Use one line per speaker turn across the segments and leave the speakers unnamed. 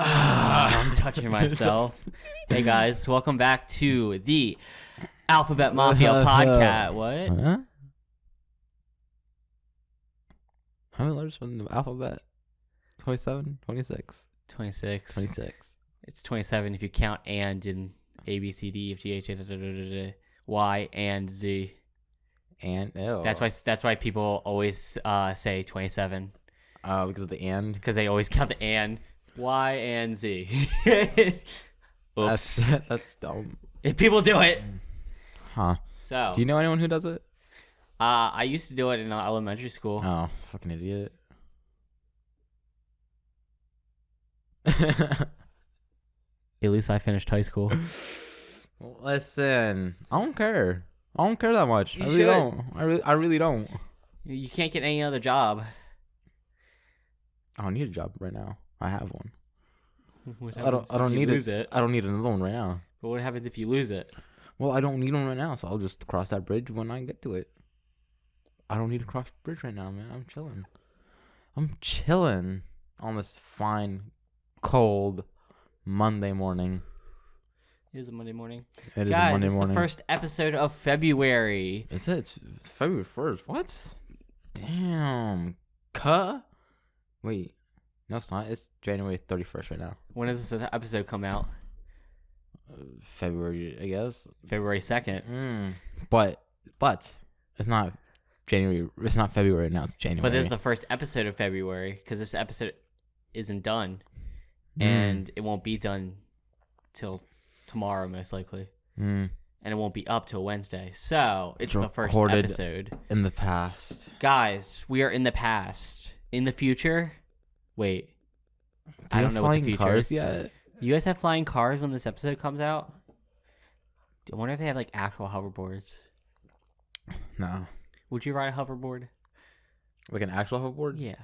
I'm touching myself. Hey guys, welcome back to the Alphabet Mafia podcast. What?
Huh? How many letters from the alphabet? 27? 26?
26.
26.
It's 27 if you count and in A, B, C, D, F, G, H, Y, and Z.
And ew.
That's why people always say 27.
Oh, because of the and?
Because they always count the and. Y and Z. Oops.
That's dumb.
If people do it.
Huh.
So.
Do you know anyone who does it?
I used to do it in elementary school.
Oh, fucking idiot.
At least I finished high school.
Listen, I don't care. I don't care that much.
You
I really
should.
don't. I really don't.
You can't get any other job.
I don't need a job right now. I have one.
What
I
happens
don't
if you
need
lose it.
I don't need another one right now.
But what happens if you lose it?
Well, I don't need one right now, so I'll just cross that bridge when I get to it. I don't need to cross the bridge right now, man. I'm chilling. I'm chilling on this fine, cold Monday morning.
It is a Monday morning.
It is
Guys,
a Monday
it's
morning.
the first episode of February.
Is it? It's February 1st. What? Damn. Cuh? Wait. No, it's not. It's January 31st right now.
When does this episode come out?
February, I guess.
February 2nd.
But it's not January. It's not February now. It's January.
But this is the first episode of February because this episode isn't done. And it won't be done till tomorrow, most likely. And it won't be up till Wednesday. So it's the first episode.
In the past.
Guys, we are in the past. In the future? Wait. I don't know what the future
cars
is.
yet?
You guys have flying cars when this episode comes out? I wonder if they have like actual hoverboards.
No.
Would you ride a hoverboard?
Like an actual hoverboard?
Yeah.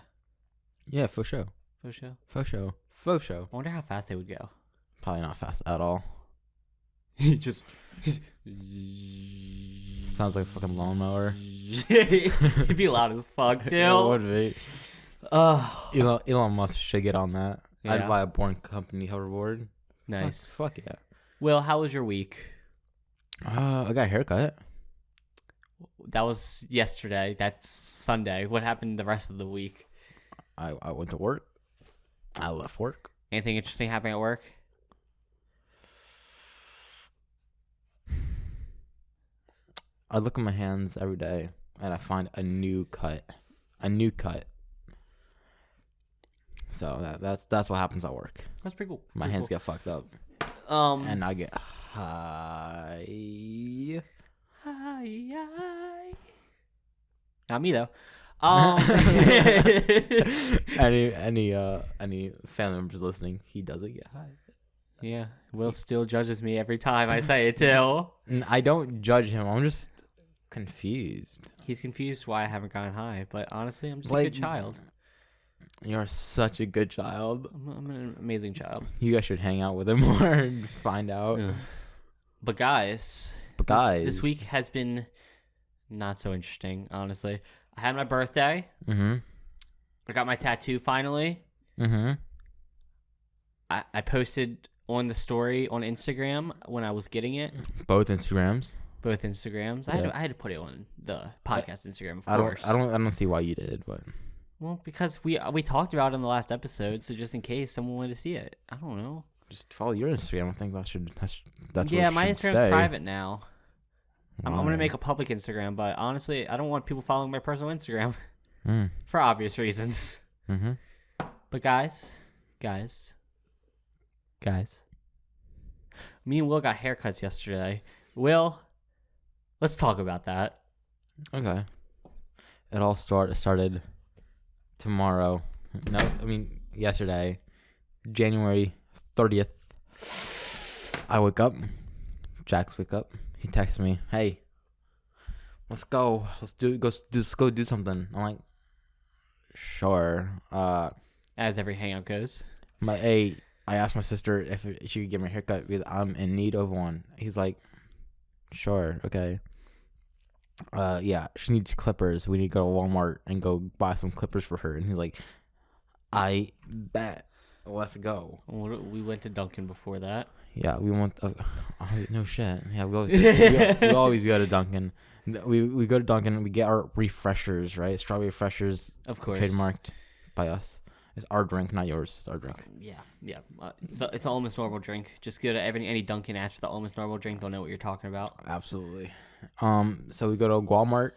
Yeah, for sure.
For sure.
For sure. For sure.
I wonder how fast they would go.
Probably not fast at all.
just
Sounds like a fucking lawnmower.
It'd be loud as fuck too.
It would be. Elon Musk should get on that.
Yeah.
I'd buy a Boring Company hoverboard.
Nice.
Fuck yeah.
Will, how was your week?
I got a haircut.
That was yesterday. That's Sunday. What happened the rest of the week?
I went to work. I left work.
Anything interesting happening at work?
I look at my hands every day and I find a new cut. A new cut. So that's what happens at work.
That's pretty cool.
My hands get fucked up. And I get high.
Hi. Not me though.
Any family members listening, he doesn't get high.
Yeah, Will still judges me every time I say it too.
I don't judge him. I'm just confused.
He's confused why I haven't gotten high, but honestly, I'm just a
Like,
good child.
You're such a good child.
I'm an amazing child.
You guys should hang out with him more and find out.
Yeah. But guys, this week has been not so interesting, honestly. I had my birthday.
Mm-hmm.
I got my tattoo finally.
Mm-hmm.
I posted on the story on Instagram when I was getting it.
Both Instagrams.
Both Instagrams.
Yeah.
I had to put it on the podcast Instagram, of
I
course.
don't see why you did, but
Well, because we talked about it in the last episode, so just in case someone wanted to see it. I don't know.
just follow your Instagram. I think that's
Yeah,
where
my
should
Instagram's
stay.
private now. I'm
Why?
gonna make a public Instagram, but honestly, I don't want people following my personal Instagram
Mm.
for obvious reasons.
Mm-hmm.
But guys, me and Will got haircuts yesterday. Will, let's talk about that.
Okay. It all started tomorrow. No, I mean yesterday, January 30th. I wake up. Jax wake up. He texts me, "Hey, let's go. Let's go do something." I'm like, "Sure."
As every hangout goes.
I asked my sister if she could get me a haircut because I'm in need of one. He's like, "Sure, okay." Yeah, she needs clippers. We need to go to Walmart and go buy some clippers for her. And he's like, I bet. Let's go.
We went to Dunkin' before that.
Yeah, we went. No shit. Yeah, we always go to Dunkin'. We go to Dunkin'. We get our refreshers, right? Strawberry refreshers.
Of course.
Trademarked by us. It's our drink, not yours. It's our drink.
Yeah. It's an almost normal drink. Just go to any Dunkin', ask for the almost normal drink. They'll know what you're talking about.
Absolutely. So we go to Walmart.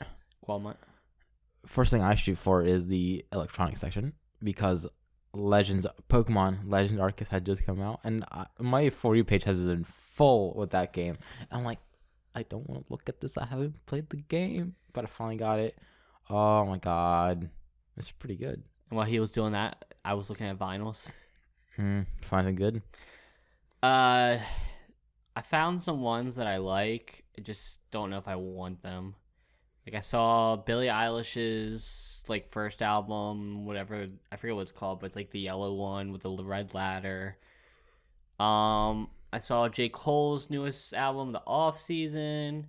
First thing I shoot for is the electronics section because Pokemon Legends Arceus had just come out, and my For You page has been full with that game. I'm like, I don't want to look at this. I haven't played the game, but I finally got it. Oh my god, it's pretty good.
And while he was doing that, I was looking at vinyls.
Finding good.
I found some ones that I like. I just don't know if I want them. Like I saw Billie Eilish's like first album, whatever, I forget what it's called, but it's like the yellow one with the red ladder. I saw J. Cole's newest album, The Off Season.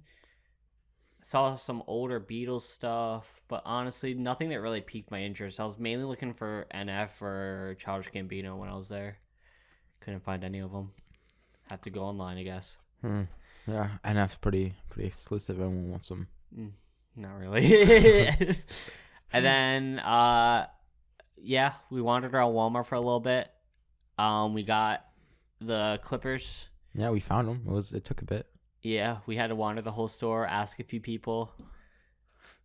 I saw some older Beatles stuff, but honestly, nothing that really piqued my interest. I was mainly looking for NF or Childish Gambino when I was there. Couldn't find any of them. Had to go online, I guess.
Yeah, NF's pretty exclusive. Everyone wants them.
Not really. And then, we wandered around Walmart for a little bit. We got the clippers.
Yeah, we found them. It took a bit.
Yeah, we had to wander the whole store, ask a few people.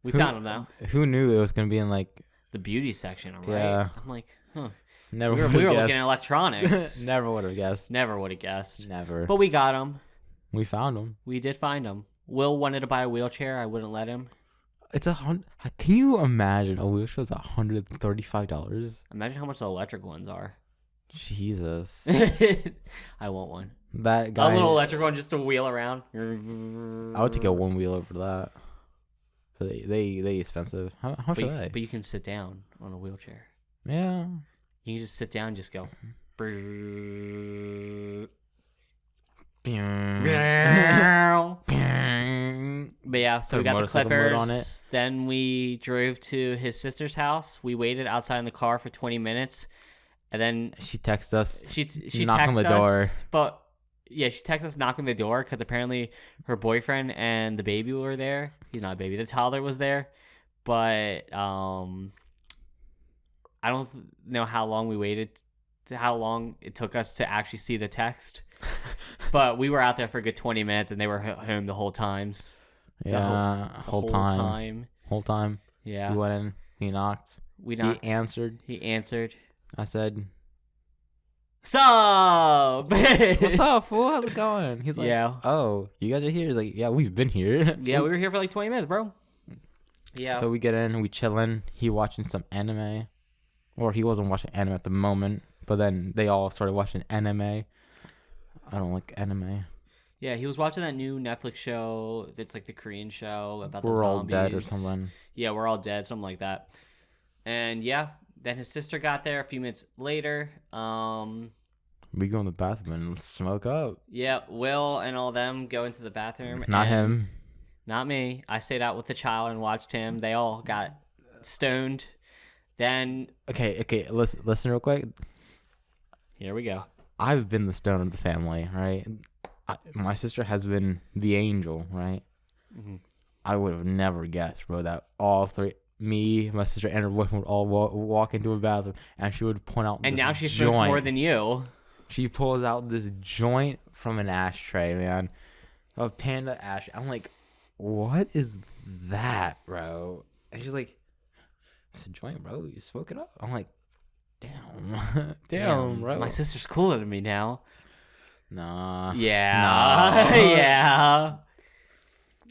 We found them though.
Who knew it was gonna be in like
the beauty section? Right?
Yeah.
I'm like, huh.
We
were looking at electronics.
Never would have guessed.
Never would have guessed.
Never.
But we got them.
We found them.
We did find them. Will wanted to buy a wheelchair. I wouldn't let him.
It's Can you imagine a wheelchair is $135?
Imagine how much the electric ones are.
Jesus.
I want one.
That guy.
A little electric one just to wheel around.
I would take a one wheeler for that. They expensive. How much are they?
But you can sit down on a wheelchair.
Yeah.
You can just sit down and just go. But yeah, so we got the clippers. On it. Then we drove to his sister's house. We waited outside in the car for 20 minutes. And then
she texted us.
She
knocked on the door.
But yeah, she texted us knocking the door because apparently her boyfriend and the baby were there. He's not a baby. The toddler was there. But I don't know how long we waited, how long it took us to actually see the text. But we were out there for a good 20 minutes and they were home the whole times.
Yeah, whole time.
Yeah.
We went in. He knocked.
We knocked.
He answered. I said,
"Sup?
What's up, fool? How's it going?" He's like,
"Yeah.
Oh, you guys are here?" He's like, "Yeah, we've been here."
Yeah, we were here for like 20 minutes, bro. Yeah.
So we get in, we chillin'. He watching some anime. Or he wasn't watching anime at the moment, but then they all started watching anime. I don't like anime.
Yeah, he was watching that new Netflix show that's like the Korean show about the zombies.
We're all dead or something.
Yeah, we're all dead, something like that. And yeah, then his sister got there a few minutes later.
We go in the bathroom and smoke up.
Yeah, Will and all them go into the bathroom.
Not him.
Not me. I stayed out with the child and watched him. They all got stoned. Then
okay. Listen real quick.
Here we go.
I've been the stone of the family, right? My sister has been the angel, right? Mm-hmm. I would have never guessed, bro, that all three, me, my sister, and her boyfriend would all walk into a bathroom, and she would point out.
And now she smokes more than you.
She pulls out this joint from an ashtray, man, a Panda ash. I'm like, what is that, bro? And she's like, it's a joint, bro. You smoke it up. I'm like, damn, bro.
My sister's cooler than me now.
Nah.
Yeah.
Nah.
Yeah.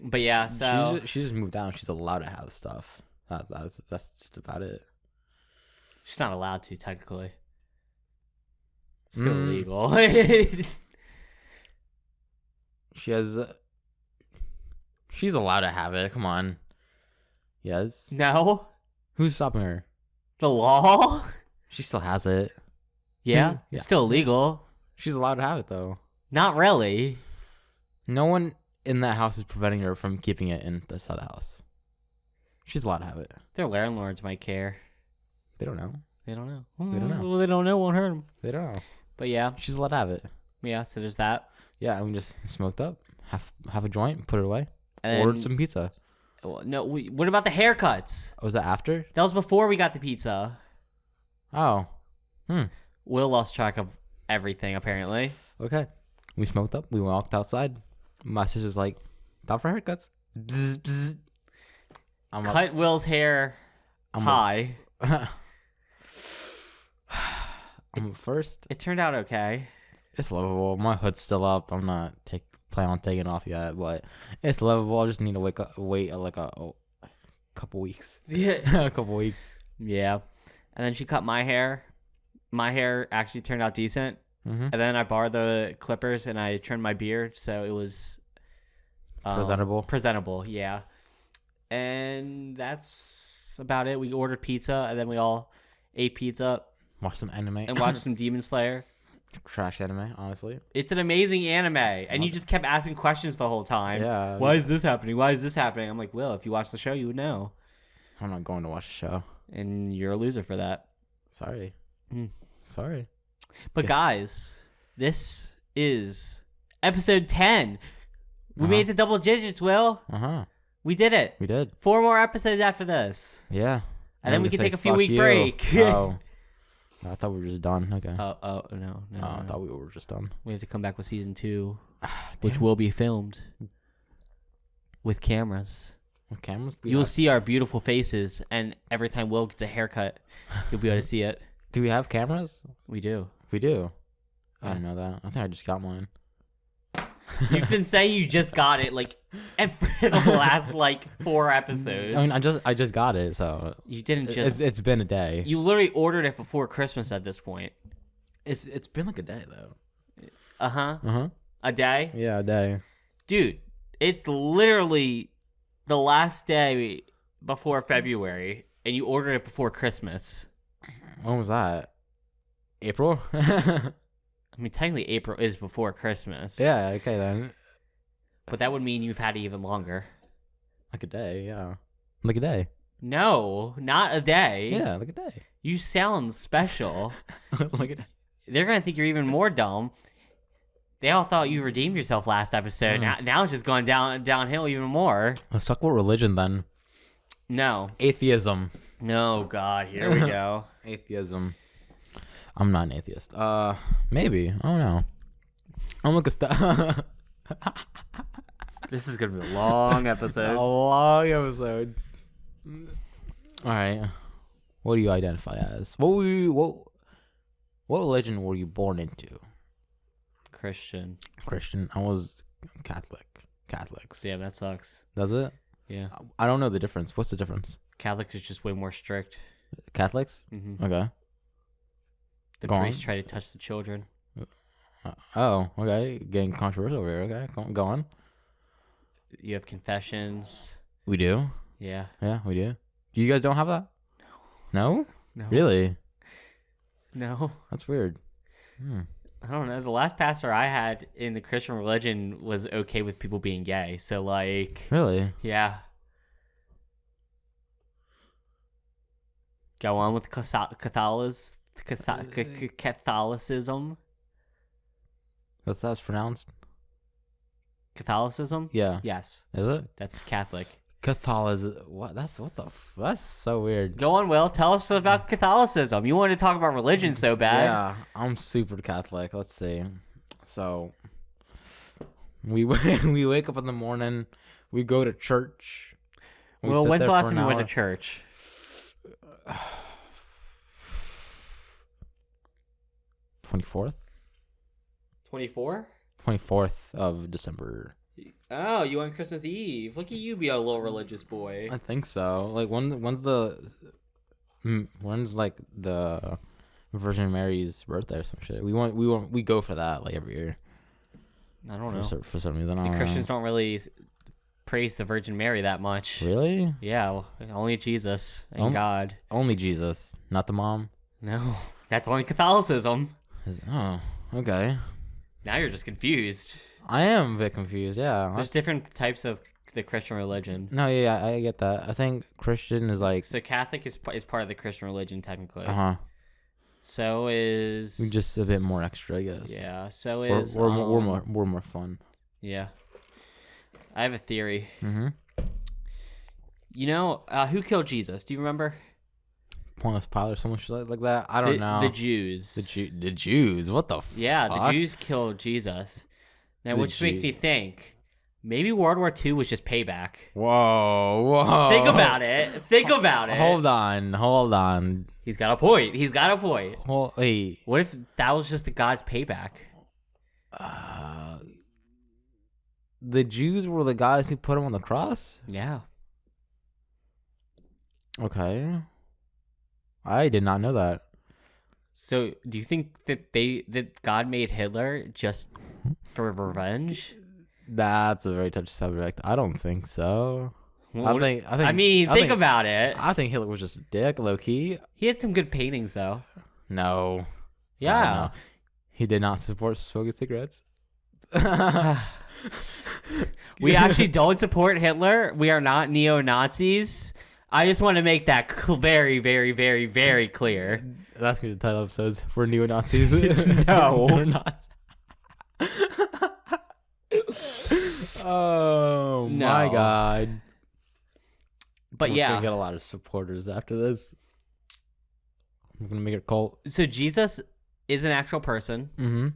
But yeah, so
she just moved out. She's allowed to have stuff. That's just about it.
She's not allowed to technically. It's still illegal.
She's allowed to have it. Come on. Yes.
No.
Who's stopping her?
The law?
She still has it.
Yeah. It's still illegal.
She's allowed to have it though.
Not really.
No one in that house is preventing her from keeping it in the house. She's allowed to have it.
Their landlords might care.
They don't know.
They don't know.
They don't know.
Well, they don't know. Won't hurt them.
They don't know.
But yeah.
She's let have it.
Yeah. So there's that.
Yeah, and we just smoked up. Have a joint, put it away.
And
ordered some pizza.
Well, no. What about the haircuts?
Was that after?
That was before we got the pizza.
Oh.
Will lost track of everything apparently.
Okay. We smoked up. We walked outside. My sister's like, "Time for haircuts." Bzz, bzz.
Cut Will's hair high.
I'm first.
It turned out okay.
It's livable. My hood's still up. I'm not plan on taking it off yet, but it's livable. I just need to wait like a couple weeks.
Yeah.
A couple weeks.
Yeah. And then she cut my hair. My hair actually turned out decent.
Mm-hmm.
And then I borrowed the clippers and I trimmed my beard, so it was presentable, yeah. And that's about it. We ordered pizza, and then we all ate pizza.
Watch some anime.
And watched some Demon Slayer.
Trash anime, honestly.
It's an amazing anime, and you just kept asking questions the whole time.
Yeah.
Why is this happening? Why is this happening? I'm like, Will, if you watch the show, you would know.
I'm not going to watch the show.
And you're a loser for that.
Sorry. Sorry.
But guys, this is episode 10. We made it to double digits, Will. We did it.
We did.
4 more episodes after this.
Yeah.
And then we can take a few week break.
Oh. I thought we were just done. Okay.
No.
I thought we were just done.
We have to come back with season 2, which will be filmed with cameras.
With cameras?
You'll see our beautiful faces, and every time Will gets a haircut, you'll be able to see it.
Do we have cameras?
We do.
We do. I didn't know that. I think I just got mine.
You've been saying you just got it like for the last 4 episodes.
I mean, I just got it, so
you didn't just.
It's been a day.
You literally ordered it before Christmas at this point.
It's been like a day though.
A day.
Yeah, a day.
Dude, it's literally the last day before February, and you ordered it before Christmas.
When was that? April?
I mean, technically April is before Christmas.
Yeah, okay then.
But that would mean you've had it even longer.
Like a day, yeah. Like a day.
No, not a day.
Yeah, like a day.
You sound special.
Like a day.
They're going to think you're even more dumb. They all thought you redeemed yourself last episode. Now it's just going downhill even more.
Let's talk about religion then.
No.
Atheism.
No, God, here we go.
Atheism. I'm not an atheist. Maybe. I don't know. I'm looking stuff.
This is gonna be a long episode.
A long episode. All right. What do you identify as? What religion were you born into?
Christian.
I was Catholic. Catholics.
Yeah, that sucks.
Does it?
Yeah.
I don't know the difference. What's the difference?
Catholics is just way more strict.
Catholics?
Mm-hmm.
Okay.
The priests try to touch the children.
Oh, okay. Getting controversial over here. Okay, go on.
You have confessions.
We do?
Yeah.
Yeah, we do. Do you guys don't have that? No?
No.
Really?
No.
That's weird.
I don't know. The last pastor I had in the Christian religion was okay with people being gay. So,
Really?
Yeah. Go on with Catholicism.
That's pronounced?
Catholicism?
Yeah.
Yes.
Is it?
That's Catholic.
Catholicism. What? That's so weird.
Go on, Will. Tell us about Catholicism. You wanted to talk about religion so bad.
Yeah, I'm super Catholic. Let's see. So, we wake up in the morning. We go to church.
Well, when's the last time you went to church?
24th?
24?
24th of December.
Oh, you went Christmas Eve. Look at you be a little religious boy.
I think so. When's the Virgin Mary's birthday or some shit? We go for that every year.
I don't know.
For some reason,
the Christians don't really praise the Virgin Mary that much.
Really?
Yeah, well, only Jesus and God.
Only Jesus, not the mom.
No, that's only Catholicism.
Oh, okay.
Now you're just confused.
I am a bit confused. Yeah,
there's different types of the Christian religion.
No, yeah, I get that. I think Christian is
so Catholic is part of the Christian religion technically. So is
just a bit more extra, I guess.
Yeah. So is
we're more fun.
Yeah. I have a theory.
Mm-hmm.
You know, who killed Jesus? Do you remember?
Pontius Pilate or someone like that. I don't know.
The Jews.
The Jews. What the fuck?
Yeah, the Jews killed Jesus. Now, which makes me think maybe World War II was just payback.
Whoa.
Think about it.
Hold on.
He's got a point.
Wait.
What if that was just the God's payback?
The Jews were the guys who put him on the cross?
Yeah.
Okay. I did not know that.
So, do you think that God made Hitler just for revenge?
That's a very touchy subject. I don't think so.
Think about it.
I think Hitler was just a dick, low key.
He had some good paintings, though.
No.
Yeah.
No. He did not support smoking cigarettes.
We actually don't support Hitler. We are not neo-Nazis. I just want to make that very, very, very, very clear.
That's going to be the title of episodes. We're neo-Nazis.
No.
We're not. Oh,
No.
my God.
But
We're
yeah.
going to get a lot of supporters after this. I'm going to make it a cult.
So Jesus is an actual person.
Mm-hmm.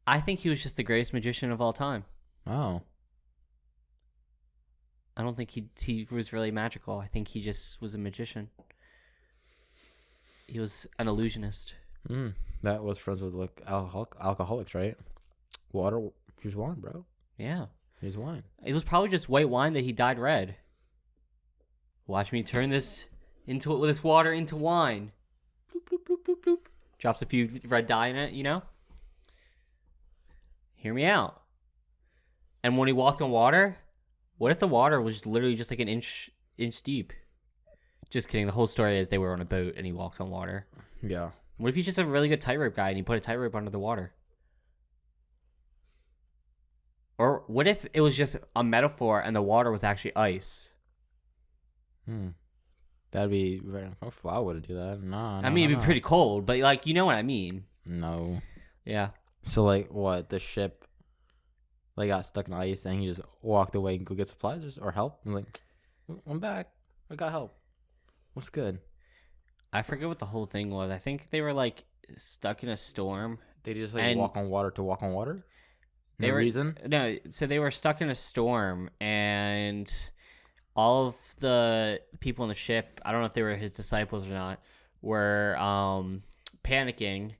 I think he was just the greatest magician of all time.
Oh.
I don't think he was really magical. I think he just was a magician. He was an illusionist.
That was friends with like alcoholics, right? Water. Here's wine, bro.
Yeah.
Here's wine.
It was probably just white wine that he dyed red. Watch me turn this water into wine. Bloop, bloop, bloop, bloop, bloop. Drops a few red dye in it, you know? Hear me out. And when he walked on water, what if the water was literally just like an inch deep? Just kidding. The whole story is they were on a boat and he walked on water.
Yeah.
What if he's just a really good tightrope guy and he put a tightrope under the water? Or what if it was just a metaphor and the water was actually ice?
That'd be very uncomfortable. I wouldn't do that. No,
I mean, it'd be pretty cold, but like, you know what I mean?
No.
Yeah.
So like, what? The ship, like, got stuck in ice and he just walked away and go get supplies or help. I'm like, I'm back. I got help. What's good?
I forget what the whole thing was. I think they were like stuck in a storm.
They just like walk on water to walk on water? Reason?
No, so they were stuck in a storm and all of the people on the ship, I don't know if they were his disciples or not, were panicking,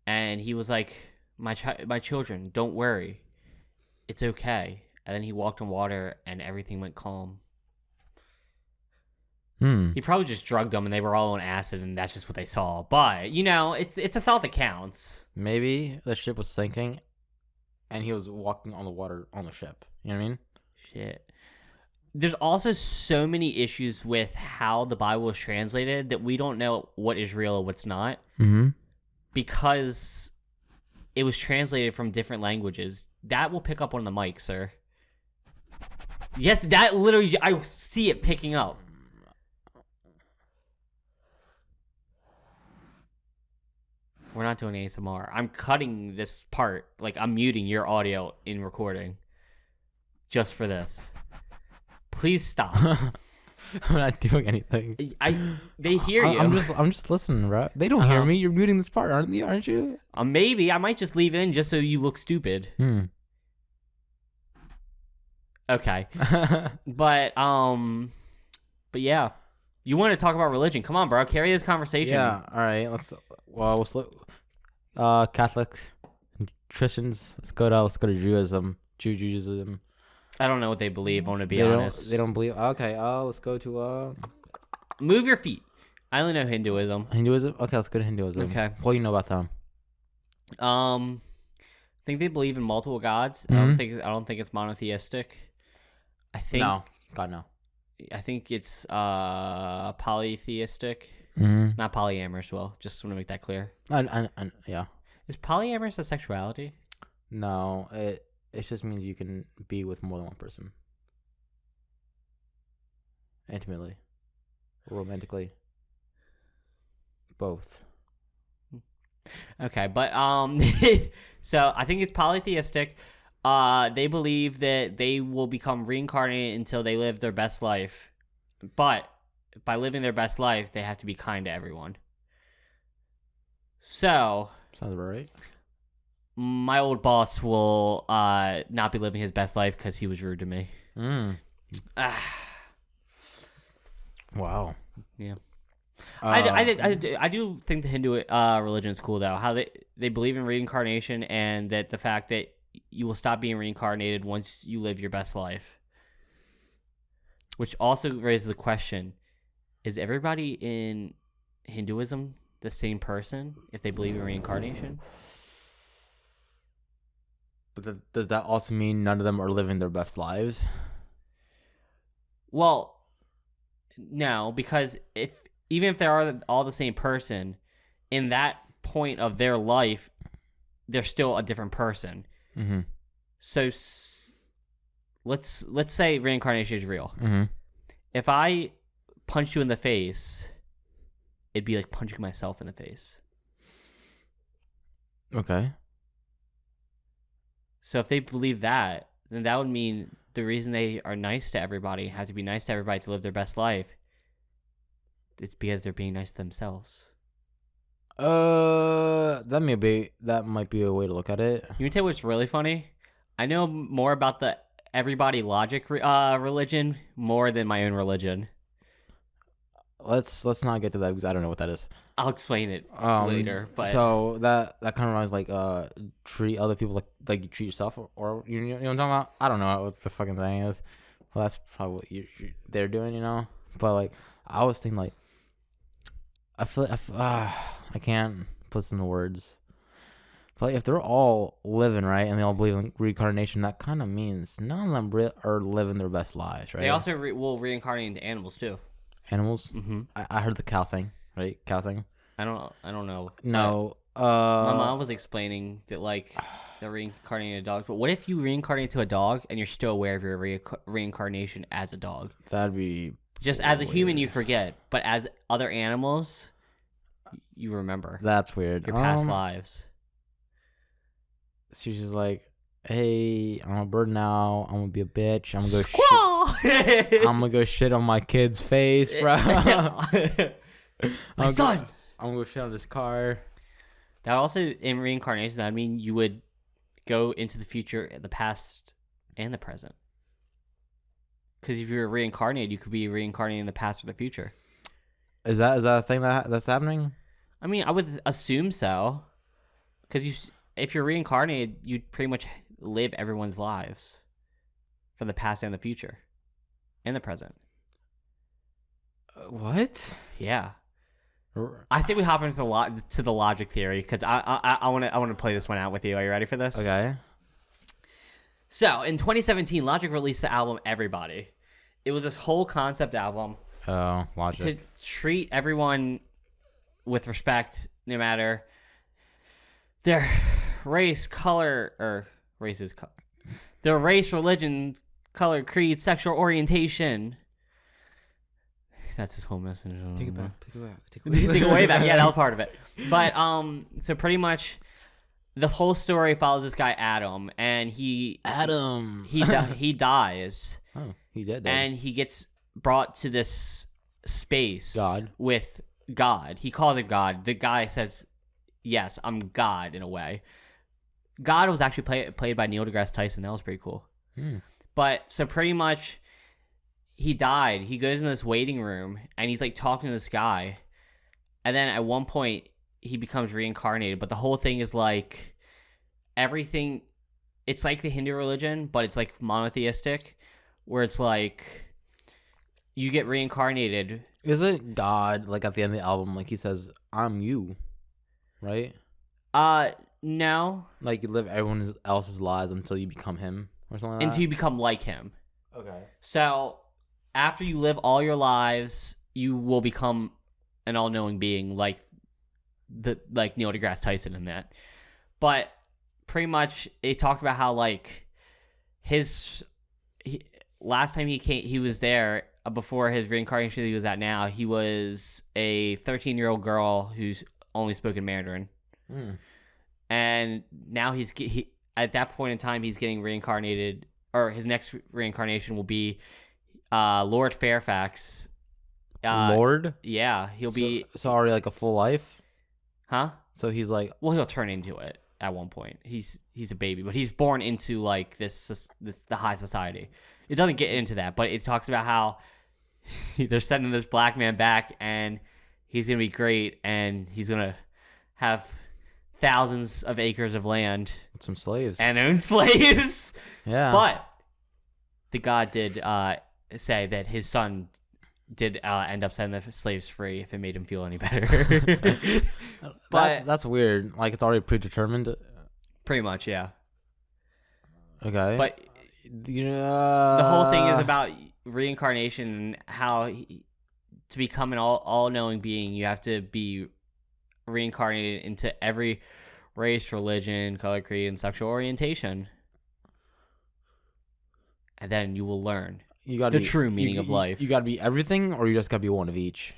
and he was like, my children, don't worry. It's okay. And then he walked on water and everything went calm. He probably just drugged them and they were all on acid and that's just what they saw. But, you know, it's a thought that counts.
Maybe the ship was sinking and he was walking on the water on the ship. You know what I mean?
Shit. There's also so many issues with how the Bible is translated that we don't know what is real and what's not.
Mm-hmm.
Because it was translated from different languages. That will pick up on the mic, sir. Yes, that literally, I see it picking up. We're not doing ASMR. I'm cutting this part. Like, I'm muting your audio in recording. Just for this. Please stop.
I'm not doing anything.
They hear you.
I'm just listening, bro. They don't hear me. You're muting this part, aren't you?
Maybe. I might just leave it in just so you look stupid. Okay. But yeah. You want to talk about religion. Come on, bro. Carry this conversation.
Yeah, all right. Let's Catholics, Christians. Let's go to Judaism. Judaism.
I don't know what they believe, I want to be honest.
They don't believe. Okay, let's go to
Move your feet. I only know Hinduism.
Hinduism? Okay, let's go to Hinduism.
Okay.
What do you know about them?
I think they believe in multiple gods.
Mm-hmm.
I don't think it's monotheistic.
No. God, no.
I think it's polytheistic.
Mm-hmm.
Not polyamorous, well. Just want to make that clear.
And yeah.
Is polyamorous a sexuality?
No, it just means you can be with more than one person. Intimately. Romantically. Both.
Okay, but so I think it's polytheistic. They believe that they will become reincarnated until they live their best life, but by living their best life, they have to be kind to everyone. So
Sounds about right.
my old boss will not be living his best life because he was rude to me.
Wow.
Yeah. I do think the Hindu religion is cool though. How they believe in reincarnation and that the fact that you will stop being reincarnated once you live your best life. Which also raises the question: is everybody in Hinduism the same person if they believe in reincarnation?
But does that also mean none of them are living their best lives?
Well, no, because even if they are all the same person, in that point of their life, they're still a different person.
Mm-hmm.
So let's say reincarnation is real.
Mm-hmm.
If I punched you in the face, it'd be like punching myself in the face.
Okay.
So if they believe that, then that would mean the reason they are nice to everybody, have to be nice to everybody to live their best life, it's because they're being nice to themselves.
That might be a way to look at it.
You can tell what's really funny? I know more about the everybody logic religion more than my own religion.
Let's not get to that because I don't know what that is.
I'll explain it later. But
so that kind of reminds like treat other people like you treat yourself or you know what I'm talking about. I don't know what the fucking thing is. Well, that's probably what they're doing, you know. But like I was thinking like I can't put this into words. But if they're all living right and they all believe in reincarnation, that kind of means none of them are living their best lives, right?
They also will reincarnate into animals too.
Animals.
Mm-hmm.
I heard the cow thing, right? Cow thing.
I don't know.
No.
My mom was explaining that like they're reincarnating into dogs. But what if you reincarnate to a dog and you're still aware of your reincarnation as a dog?
That'd be
just as a human you forget, but as other animals, you remember.
That's weird.
Your past lives.
She's just like, hey, I'm a bird now. I'm gonna be a bitch. I'm gonna go shit. I'm gonna go shit on my kid's face, bro.
My son.
I'm gonna go shit on this car.
That also in reincarnation, that mean you would go into the future, the past, and the present. Because if you're reincarnated, you could be reincarnated in the past or the future.
Is that a thing that's happening?
I mean, I would assume so. Because if you're reincarnated, you'd pretty much live everyone's lives from the past and the future and the present.
What?
Yeah. I think we hop into the logic theory because I want to play this one out with you. Are you ready for this?
Okay.
So in 2017, Logic released the album Everybody. It was this whole concept album.
Oh, Logic.
To treat everyone with respect, no matter their race, color, or races, their race, religion, color, creed, sexual orientation. That's his whole message.
Take it back.
Take it way back. Yeah, that was part of it. But so pretty much, the whole story follows this guy Adam, and he dies.
Oh, he did.
And he gets brought to this space with God. He calls it God. The guy says, "Yes, I'm God," in a way. God was actually played by Neil deGrasse Tyson. That was pretty cool. But so pretty much, he died. He goes in this waiting room and he's like talking to this guy. And then at one point he becomes reincarnated. But the whole thing is like everything. It's like the Hindu religion, but it's like monotheistic, where it's like you get reincarnated.
Isn't God like at the end of the album, like he says, "I'm you," right?
No.
Like you live everyone else's lives until you become him or something like that?
Until you become like him.
Okay.
So after you live all your lives, you will become an all-knowing being like Neil deGrasse Tyson in that. But pretty much they talked about how like last time he was there before his reincarnation that he was at now, he was a 13-year-old girl who's only spoken Mandarin. And now he at that point in time he's getting reincarnated, or his next reincarnation will be Lord Fairfax.
Lord?
Yeah, he'll be
so already like a full life.
Huh?
So he's like,
well, he'll turn into it at one point. He's a baby, but he's born into like this the high society. It doesn't get into that, but it talks about how they're sending this black man back, and he's gonna be great, and he's gonna have thousands of acres of land,
some slaves,
and own slaves.
Yeah,
but the god did say that his son did end up setting the slaves free if it made him feel any better.
But that's weird. Like, it's already predetermined.
Pretty much, yeah.
Okay.
But the whole thing is about reincarnation and how to become an all-knowing being, you have to be reincarnated into every race, religion, color, creed, and sexual orientation. And then you will learn the true meaning of life.
You gotta be everything, or you just gotta be one of each?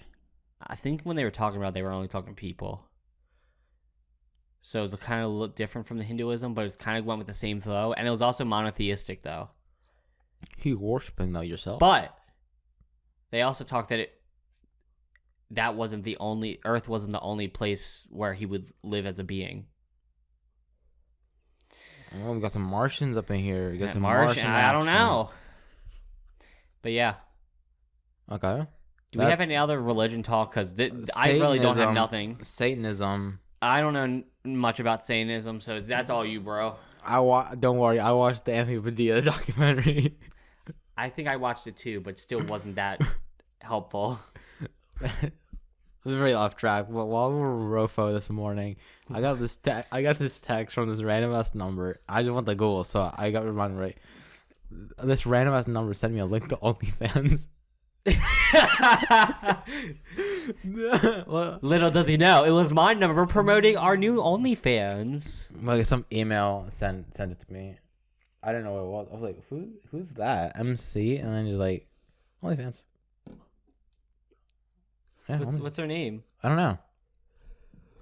I think when they were talking about it, they were only talking people. So it was kind of a little different from the Hinduism, but it kind of went with the same flow. And it was also monotheistic, though.
You worshiping, though, yourself.
But they also talked that Earth wasn't the only place where he would live as a being.
Oh, we got some Martians up in here. We got some
Martian. I don't know. But yeah.
Okay.
Do we have any other religion talk? Because I really don't have nothing.
Satanism.
I don't know much about Satanism, so that's all you, bro.
Don't worry. I watched the Anthony Padilla documentary.
I think I watched it too, but still wasn't that helpful.
Very off track. But while we were Rofo this morning, I got this text from this random ass number. I just went to Google, so I got reminded right. This random ass number sent me a link to OnlyFans.
Little does he know, it was my number promoting our new OnlyFans.
Like, some email sent it to me. I didn't know what it was. I was like, who's that? MC, and then just like, OnlyFans. Yeah,
what's their name?
I don't know.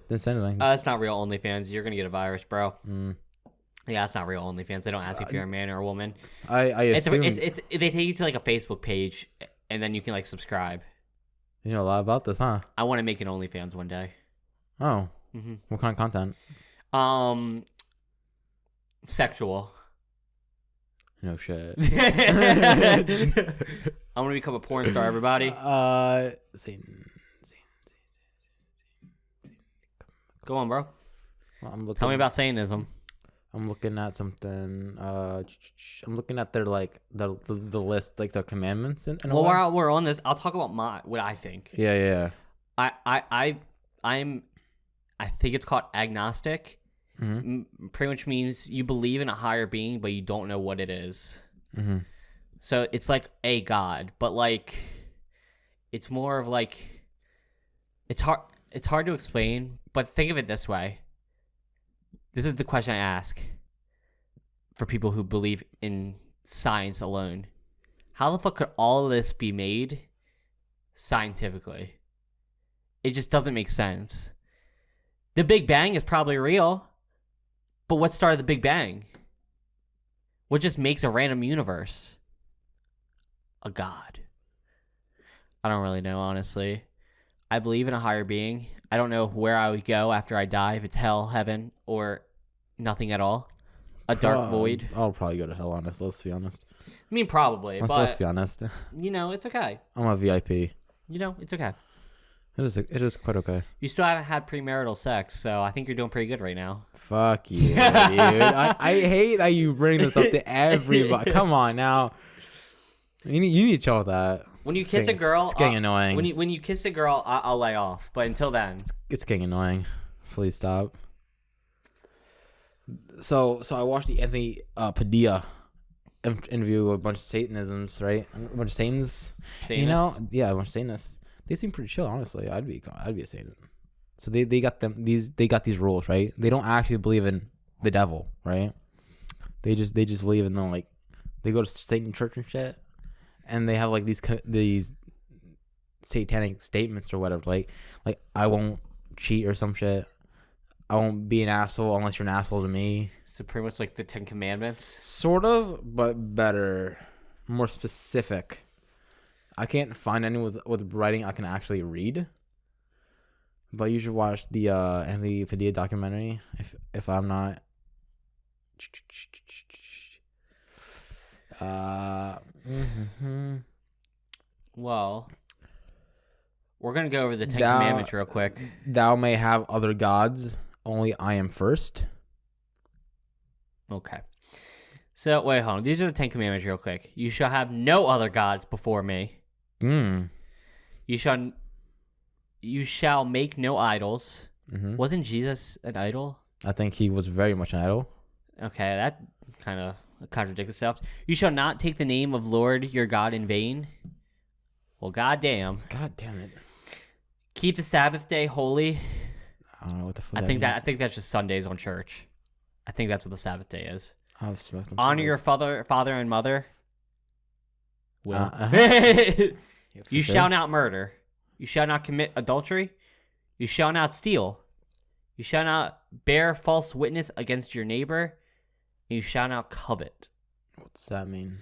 Didn't send anything.
It's not real OnlyFans. You're gonna get a virus, bro. Yeah, it's not real OnlyFans. They don't ask if you're a man or a woman.
I assume
it's they take you to like a Facebook page, and then you can like subscribe.
You know a lot about this, huh?
I want to make an OnlyFans one day.
Oh. Mm-hmm. What kind of content?
Sexual.
No shit.
I'm gonna become a porn star, everybody. Go on, bro. Tell me about Satanism.
I'm looking at something. I'm looking at their like the list, like their commandments.
Well, while we're on this, I'll talk about what I think.
Yeah.
I think it's called agnostic.
Mm-hmm.
Pretty much means you believe in a higher being, but you don't know what it is.
Mm-hmm.
So it's like a god, but like it's more of like it's hard to explain. But think of it this way. This is the question I ask for people who believe in science alone. How the fuck could all of this be made scientifically? It just doesn't make sense. The Big Bang is probably real, but what started the Big Bang? What just makes a random universe? A god. I don't really know, honestly. I believe in a higher being. I don't know where I would go after I die, if it's hell, heaven, or nothing at all. A dark void.
I'll probably go to hell, honestly. Let's be honest.
I mean, probably, but
let's be honest.
You know, it's okay.
I'm a VIP.
You know, it's okay.
It is quite okay.
You still haven't had premarital sex, so I think you're doing pretty good right now.
Fuck you, dude. I hate that you bring this up to everybody. Come on now. You need to chill with that.
When you kiss a girl,
it's getting annoying.
When you kiss a girl, I'll lay off. But until then,
it's getting annoying. Please stop. So I watched the Anthony Padilla interview with a bunch of Satanisms, right? A bunch of Satans. You know, yeah, a bunch of Satanists. They seem pretty chill, honestly. I'd be a Satan. So they got these rules, right? They don't actually believe in the devil, right? They just believe in them, like they go to Satan church and shit, and they have like these satanic statements or whatever, like I won't cheat or some shit. I won't be an asshole unless you're an asshole to me.
So pretty much like the 10 Commandments.
Sort of, but better, more specific. I can't find any with writing I can actually read. But you should watch the Anthony Padilla documentary. If I'm not.
Well, we're gonna go over the 10 Commandments real quick.
Thou may have other gods, only I am first.
Okay. So wait, hold on. These are the 10 Commandments real quick. You shall have no other gods before me. You shall make no idols. Wasn't Jesus an idol?
I think he was very much an idol.
Okay, that kind of contradicts itself. You shall not take the name of Lord your God in vain. Well, goddamn.
God damn it.
Keep the Sabbath day holy.
I don't know what the fuck
I think that's just Sundays on church. I think that's what the Sabbath day is.
I've smoked them.
Honor your father and mother. Well, you shall not murder. You shall not commit adultery. You shall not steal. You shall not bear false witness against your neighbor. You shall not covet.
What's that mean?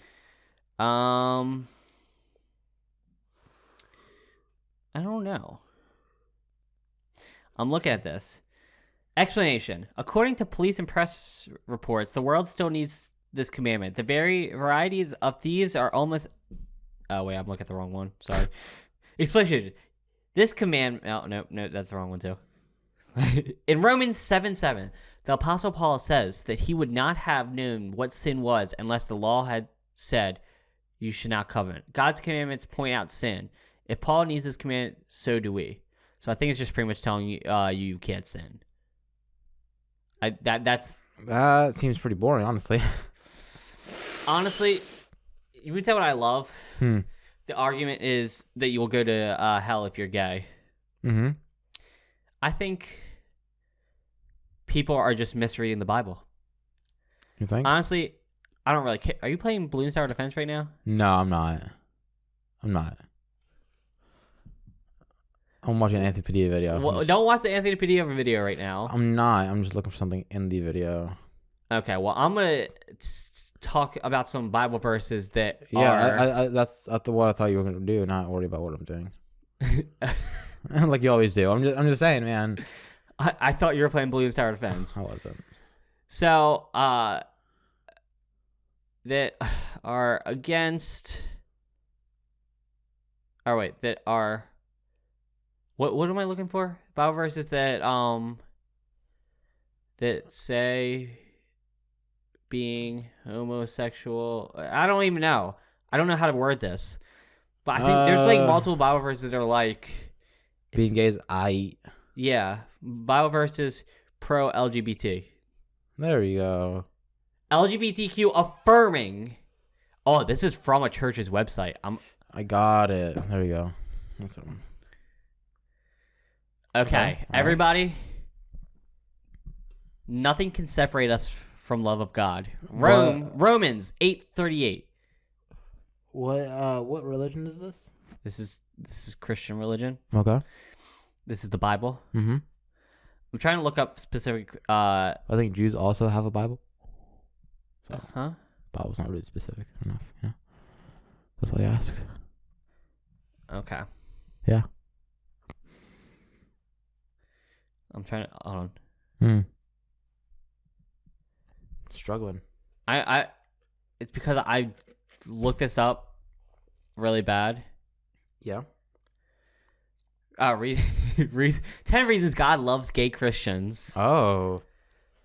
I don't know. I'm looking at this. Explanation. According to police and press reports, the world still needs this commandment. The very varieties of thieves are almost... Oh, wait, I'm looking at the wrong one. Sorry. Explanation. This command... Oh, no, that's the wrong one, too. In Romans 7:7, the Apostle Paul says that he would not have known what sin was unless the law had said, you should not covet. God's commandments point out sin. If Paul needs this command, so do we. So I think it's just pretty much telling you you can't sin.
That seems pretty boring, honestly.
Honestly, you can tell what I love. The argument is that you'll go to hell if you're gay. I think people are just misreading the Bible.
You think?
Honestly, I don't really care. Are you playing Balloon Tower Defense right now?
No, I'm not. I'm watching an Anthony Padilla video.
Well, don't watch the Anthony Padilla video right now.
I'm not. I'm just looking for something in the video.
Okay, well, I'm going to talk about some Bible verses that are...
Yeah, that's what I thought you were going to do, not worry about what I'm doing. Like you always do. I'm just saying, man.
I thought you were playing Balloon Tower Defense.
I wasn't.
So, that are against... Oh, wait, that are... What am I looking for? Bible verses that say being homosexual. I don't even know. I don't know how to word this. But I think there's like multiple Bible verses that are like
being gay is aight.
Yeah. Bible verses pro LGBT.
There we go.
LGBTQ affirming. Oh, this is from a church's website. I got
it. There we go. That's the one.
Okay, everybody. Right. Nothing can separate us from love of God. Romans 8:38.
What religion is this?
This is Christian religion.
Okay.
This is the Bible. I'm trying to look up specific.
I think Jews also have a Bible.
So,
Bible's not really specific enough. You know? That's why I asked.
Okay.
Yeah.
I'm trying to hold
on. Struggling.
It's because I looked this up really bad.
Yeah.
10 reasons God loves gay Christians.
Oh.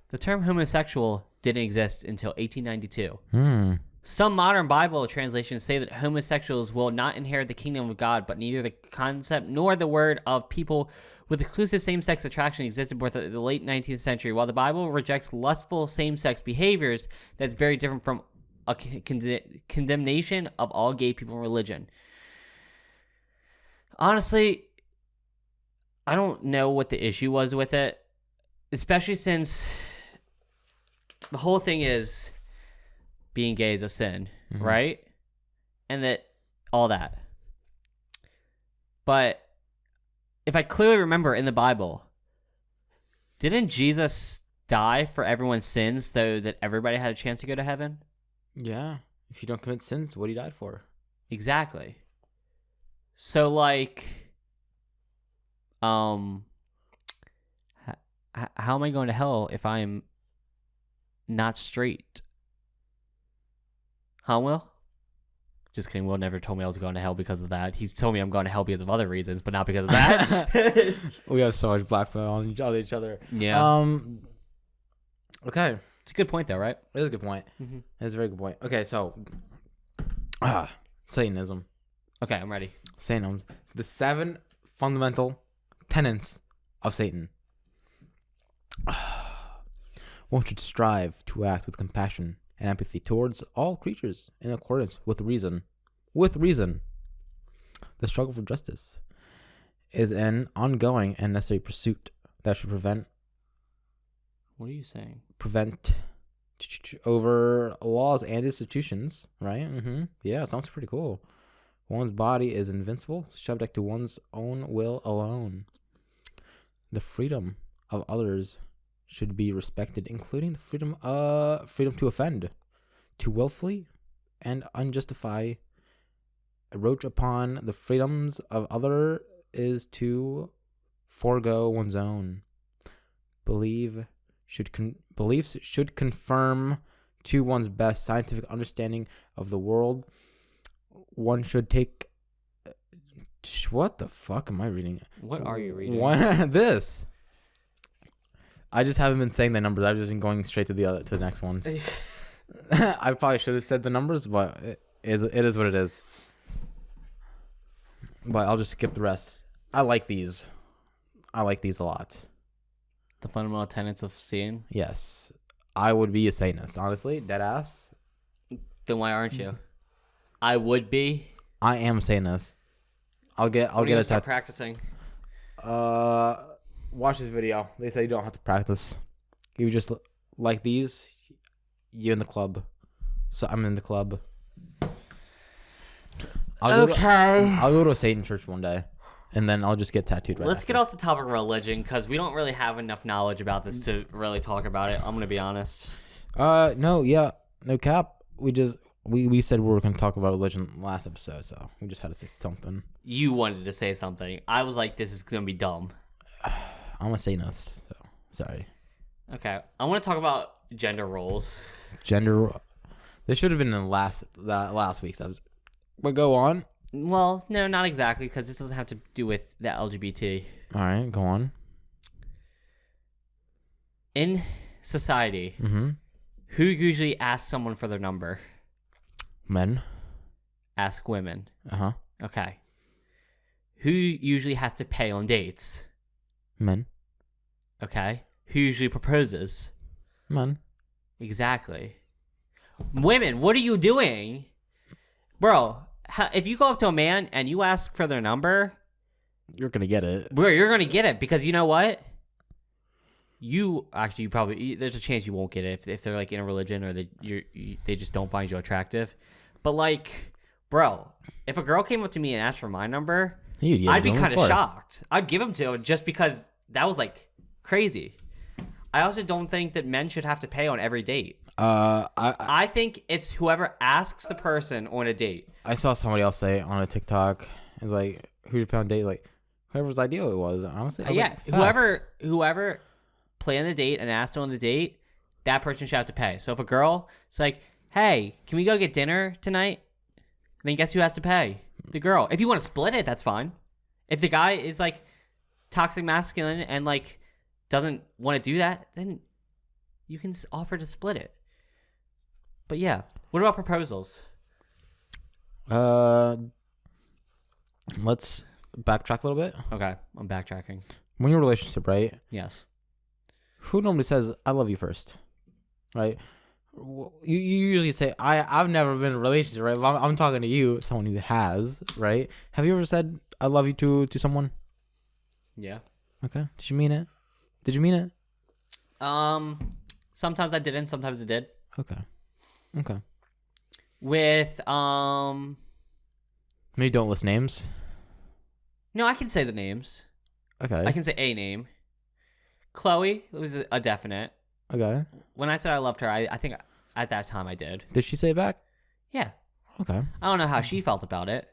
The term homosexual didn't exist until 1892. Some modern Bible translations say that homosexuals will not inherit the kingdom of God, but neither the concept nor the word of people with exclusive same-sex attraction existed before the late 19th century. While the Bible rejects lustful same-sex behaviors, that's very different from a condemnation of all gay people in religion. Honestly, I don't know what the issue was with it, especially since the whole thing is being gay is a sin, right? And that all that. But if I clearly remember in the Bible, Didn't Jesus die for everyone's sins so that everybody had a chance to go to heaven?
Yeah. If you don't commit sins, what he died for?
Exactly. So, like, how am I going to hell if I'm not straight? Huh, Will? Just kidding. Will never told me I was going to hell because of that. He's told me I'm going to hell because of other reasons, but not because of that.
We have so much blackmail on each other.
Yeah.
Okay.
It's a good point, though, right?
It is a good point.
Mm-hmm.
It's a very good point. Okay, so Satanism.
Okay, I'm ready.
Satanism. The 7 fundamental tenets of Satan. One should strive to act with compassion and empathy towards all creatures in accordance with reason. With reason. The struggle for justice is an ongoing and necessary pursuit that should prevent over laws and institutions, right? Yeah, sounds pretty cool. One's body is invincible, subject to one's own will alone. The freedom of others should be respected, including the freedom to offend, to willfully and unjustified encroach upon the freedoms of other is to forego one's own. Beliefs should conform to one's best scientific understanding of the world. One should take. What the fuck am I reading?
What are you reading?
This. I just haven't been saying the numbers. I've just been going straight to the next ones. I probably should have said the numbers, but it is what it is. But I'll just skip the rest. I like these a lot.
The fundamental tenets of Satan?
Yes. I would be a Satanist, honestly. Deadass.
Then why aren't you? I would be.
I am a Satanist. I'll get a
start practicing.
Watch this video. They say you don't have to practice. You just like these. You're in the club. So I'm in the club. I'll go to a Satan church one day, and then I'll just get tattooed right
Let's
after.
get off the topic of religion, because we don't really have enough knowledge about this to really talk about it. I'm going to be honest.
No cap. We said we were going to talk about religion last episode, so we just had to say something.
You wanted to say something. I was like, this is going to be dumb.
I'm a Satanist, so sorry.
Okay. I want to talk about gender roles.
This should have been in last week's episode. But go on.
Well, no, not exactly, because this doesn't have to do with the LGBT.
All right, go on.
In society, who usually asks someone for their number?
Men.
Ask women.
Uh-huh.
Okay. Who usually has to pay on dates?
Men.
Okay. Who usually proposes?
Men.
Exactly. Women, what are you doing? Bro, if you go up to a man and you ask for their number,
you're going to get it.
Bro, you're going to get it, because you know what? You probably, there's a chance you won't get it if they're like in a religion, or they just don't find you attractive. But like, bro, if a girl came up to me and asked for my number, I'd be kind of shocked. I'd give them to her just because that was like crazy. I also don't think that men should have to pay on every date. I think it's whoever asks the person on a date.
I saw somebody else say on a TikTok, it's like, who's your pound date? Like, whoever's idea it was, honestly.
Whoever planned the date and asked on the date, that person should have to pay. So if a girl is like, hey, can we go get dinner tonight? Then guess who has to pay? The girl. If you want to split it, that's fine. If the guy is like toxic masculine and like doesn't want to do that, then you can offer to split it. But yeah, what about proposals?
Let's backtrack a little bit.
Okay, I'm backtracking.
When you're in a relationship, right?
Yes.
Who normally says, I love you first? Right? You usually say, I've never been in a relationship, right? I'm talking to you, someone who has, right? Have you ever said, I love you to someone?
Yeah.
Okay. Did you mean it?
Sometimes I didn't, sometimes I did.
Okay.
With,
Maybe don't list names.
No, I can say the names.
Okay.
I can say a name. Chloe was a definite.
Okay.
When I said I loved her, I think at that time I did.
Did she say it back?
Yeah.
Okay.
I don't know how she felt about it,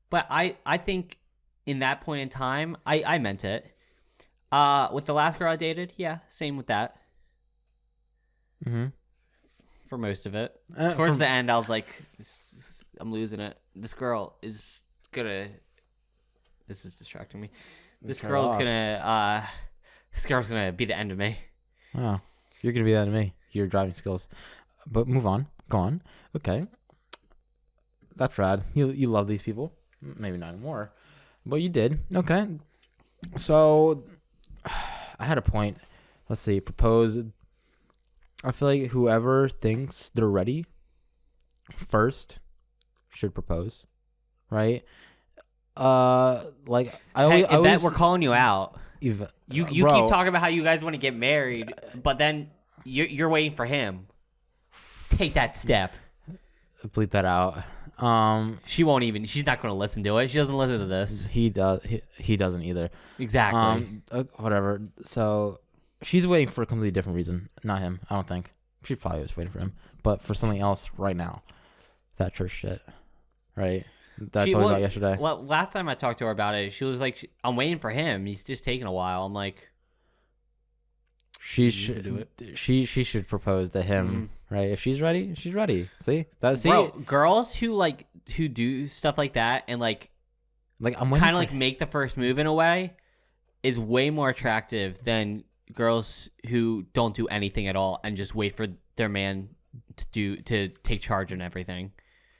but I think in that point in time, I meant it. With the last girl I dated, yeah, same with that.
Mm-hmm.
For most of it. Towards the end, I was like, I'm losing it. This girl is gonna... This is distracting me. This girl's gonna be the end of me.
Wow. You're gonna be that to me. Your driving skills. But move on. Go on. Okay. That's rad. You love these people. Maybe not anymore. But you did. Okay. So I had a point. Let's see. Propose. I feel like whoever thinks they're ready first should propose. Right? Like I always
we're calling you out. You
bro,
keep talking about how you guys want to get married, but then you're waiting for him. Take that step.
Bleep that out.
She won't even. She's not going to listen to it. She doesn't listen to this.
He does. He doesn't either.
Exactly.
Whatever. So she's waiting for a completely different reason. Not him. I don't think. She probably was waiting for him, but for something else right now. That church shit. Right. That I told you about yesterday.
Well, last time I talked to her about it, she was like, "I'm waiting for him. He's just taking a while." I'm like,
she should propose to him, right? If she's ready, she's ready. See that?
Bro, girls who do stuff like that and like
I'm
kind of like make the first move in a way is way more attractive than girls who don't do anything at all and just wait for their man to take charge and everything.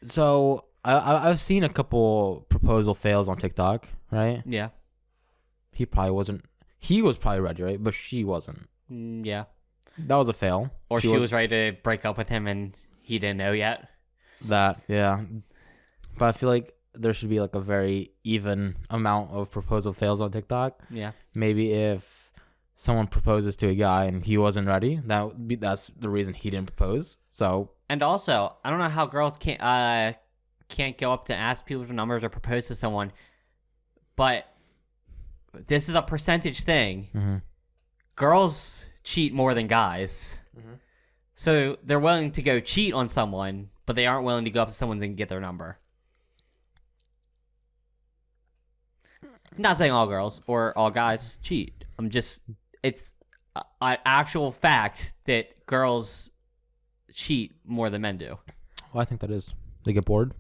So I've seen a couple proposal fails on TikTok, right?
Yeah.
He was probably ready, right? But she wasn't.
Yeah.
That was a fail.
Or she was ready to break up with him and he didn't know yet.
Yeah. But I feel like there should be like a very even amount of proposal fails on TikTok.
Yeah.
Maybe if someone proposes to a guy and he wasn't ready, that's the reason he didn't propose. So. And
also, I don't know how girls can't go up to ask people for numbers or propose to someone, but this is a percentage thing.
Mm-hmm.
Girls cheat more than guys. Mm-hmm. So they're willing to go cheat on someone, but they aren't willing to go up to someone and get their number. I'm not saying all girls or all guys cheat. It's an actual fact that girls cheat more than men do.
Well, I think that is. They get bored.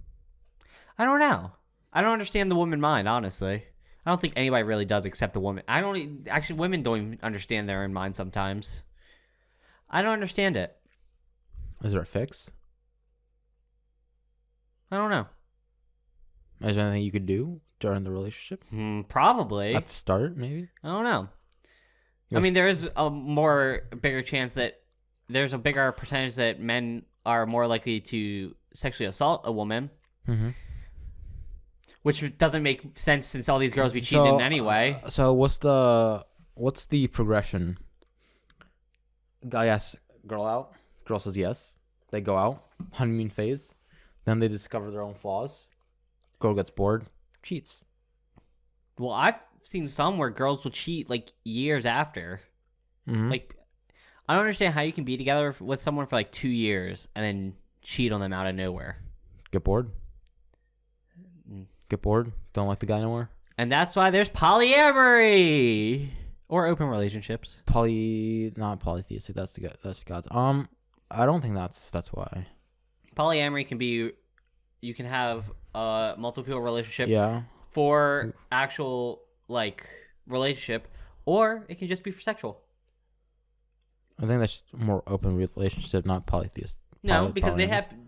I don't know. I don't understand the woman mind, honestly. I don't think anybody really does except the woman. Women don't even understand their own mind sometimes. I don't understand it.
Is there a fix?
I don't know.
Is there anything you could do during the relationship?
Probably.
At the start, maybe?
I don't know. I mean, there is a bigger chance that there's a bigger percentage that men are more likely to sexually assault a woman. Mm-hmm. Which doesn't make sense since all these girls be cheating anyway.
So what's the progression? Guy asks girl out. Girl says yes. They go out. Honeymoon phase. Then they discover their own flaws. Girl gets bored. Cheats.
Well, I've seen some where girls will cheat like years after. Mm-hmm. Like, I don't understand how you can be together with someone for like 2 years and then cheat on them out of nowhere.
Get bored. Get bored. Don't like the guy anymore.
And that's why there's polyamory or open relationships.
Not polytheistic. That's God's. I don't think that's why.
Polyamory can be, you can have a multiple relationship.
Yeah.
For actual like relationship, or it can just be for sexual.
I think that's more open relationship, not polytheist.
No, because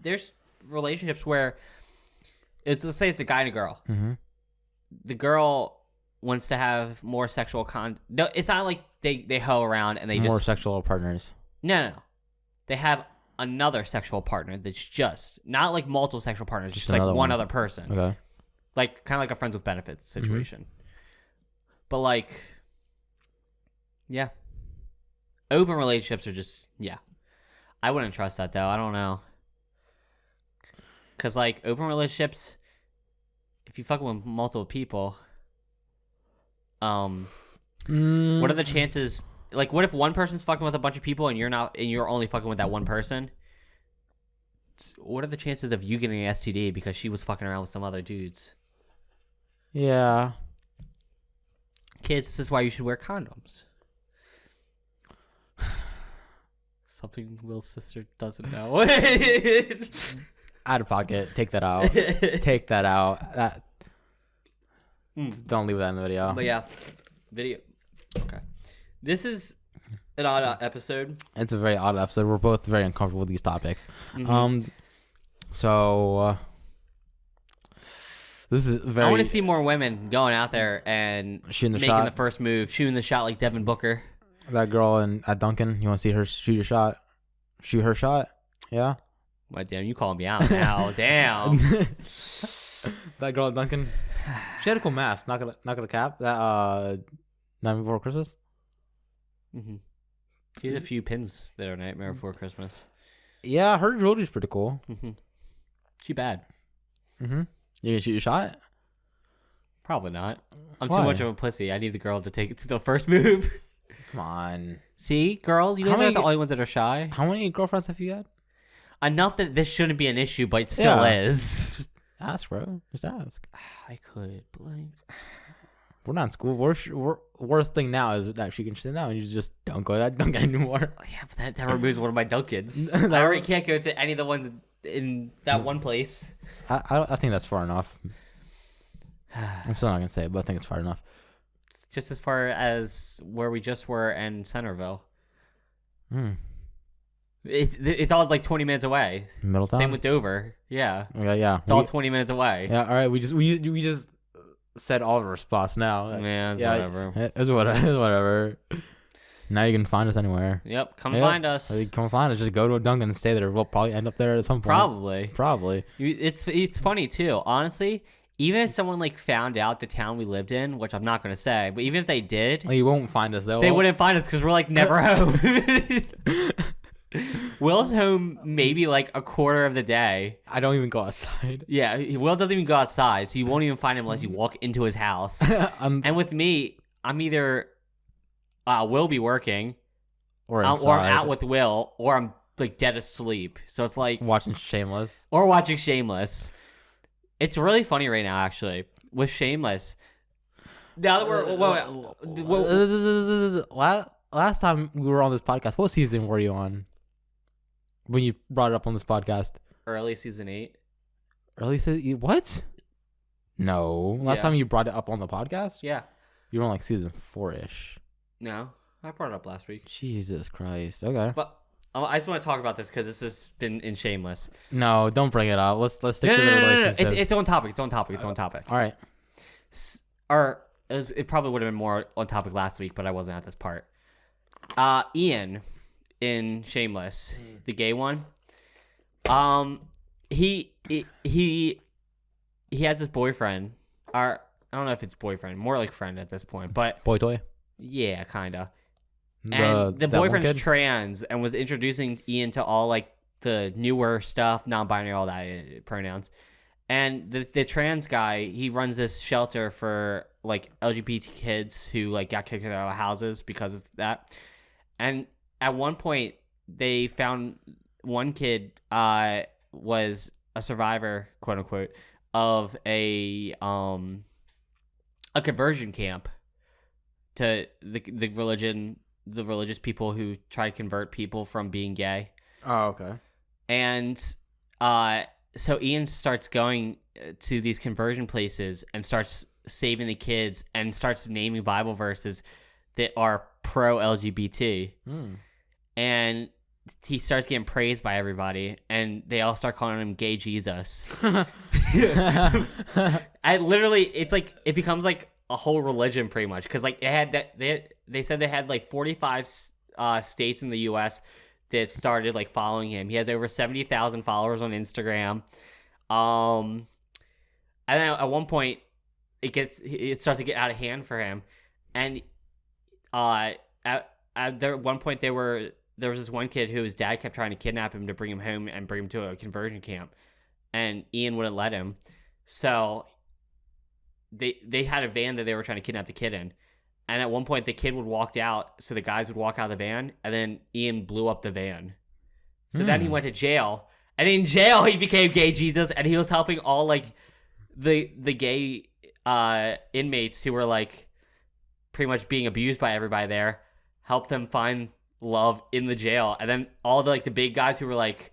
there's relationships where let's say it's a guy and a girl. Mm-hmm. The girl wants to have more sexual No, it's not like they hoe around and they
more sexual partners.
No. They have another sexual partner that's just not like multiple sexual partners, just like one other person.
Okay.
Like kind of like a friends with benefits situation. Mm-hmm. But like, yeah. Open relationships are just, yeah. I wouldn't trust that though. I don't know. Because like open relationships, if you fucking with multiple people, what are the chances like, what if one person's fucking with a bunch of people and you're not, and you're only fucking with that one person? What are the chances of you getting an STD because she was fucking around with some other dudes?
Yeah.
Kids, this is why you should wear condoms. Something Will's sister doesn't know.
Out of pocket. Take that out. Take that out. Don't leave that in the video.
But yeah, video. Okay. This is an odd episode.
It's a very odd episode. We're both very uncomfortable with these topics. So this is very.
I want to see more women going out there and
shooting the
making
shot.
the first move, shooting the shot like Devin Booker.
That girl at Duncan. You want to see her shoot a shot? Shoot her shot? Yeah.
Well, damn, you calling me out now? Damn.
That girl at Duncan. She had a cool mask. Not gonna cap that. Night Before Christmas.
She has a few pins that are Nightmare Before Christmas.
Yeah, her jewelry's pretty cool.
She bad.
You gonna shoot your shot?
Probably not. I'm
Why?
too much of a pussy. I need the girl to take it to the first move.
Come on.
See, girls, you guys aren't the only ones that are shy.
How many girlfriends have you had?
Enough that this shouldn't be an issue, but it still is.
Just ask, bro. Just ask.
I could, but like,
we're not in school. Worst thing now is that she can sit down and you just don't go to that Dunkin' anymore.
yeah, but that removes one of my Dunkins. I already can't go to any of the ones in that one place.
I think that's far enough. I'm still not gonna say it, but I think it's far enough.
It's just as far as where we just were and Centerville. It's all like 20 minutes away.
Middletown.
Same with Dover. Yeah.
Yeah.
It's all 20 minutes away.
Yeah. All right. We just said all of our spots now.
Yeah, it's whatever.
It's whatever. Now you can find us anywhere.
Yep. Come find us.
Come find us. Just go to a Dunkin' and stay there. We'll probably end up there at some point. Probably.
It's funny too. Honestly, even if someone like found out the town we lived in, which I'm not gonna say, but even if they did,
you won't find us though.
They wouldn't find us because we're like never home. Will's home maybe like a quarter of the day.
I don't even go outside.
Yeah, Will doesn't even go outside, so you won't even find him unless you walk into his house. And with me, I'm either Will be working,
or
I'm out with Will, or I'm like dead asleep. So it's like
watching Shameless.
Or watching Shameless. It's really funny right now, actually, with Shameless. Now that we're
last time we were on this podcast, what season were you on? When you brought it up on this podcast,
early season 8.
Early season what? No, last time you brought it up on the podcast.
Yeah,
you were on like season 4-ish.
No, I brought it up last week.
Jesus Christ. Okay,
but I just want to talk about this because this has been in Shameless.
No, don't bring it out. Let's stick to the relationship.
It's on topic. It's on topic. All
right.
It probably would have been more on topic last week, but I wasn't at this part. Ian in Shameless, the gay one. He has this boyfriend. Or I don't know if it's boyfriend, more like friend at this point, but
boy toy.
Yeah, kinda. And the boyfriend's trans and was introducing Ian to all like the newer stuff, non-binary, all that pronouns. And the trans guy, he runs this shelter for like LGBT kids who like got kicked out of their houses because of that. And at one point, they found one kid was a survivor, quote unquote, of a conversion camp to the religious people who try to convert people from being gay.
Oh, okay.
And so Ian starts going to these conversion places and starts saving the kids and starts naming Bible verses that are pro-LGBT. And he starts getting praised by everybody, and they all start calling him Gay Jesus. I literally, it's like, it becomes like a whole religion pretty much, because like they said they had like 45 states in the U.S. that started like following him. He has over 70,000 followers on Instagram. And then at one point, it starts to get out of hand for him, and at one point there was this one kid whose dad kept trying to kidnap him to bring him home and bring him to a conversion camp, and Ian wouldn't let him. So they had a van that they were trying to kidnap the kid in, And at one point, the kid would walk out, so the guys would walk out of the van, and then Ian blew up the van. So then he went to jail, and in jail, he became gay Jesus, and he was helping all, like, the gay inmates who were, like, pretty much being abused by everybody there, help them find love in the jail. And then all the, like, the big guys who were, like,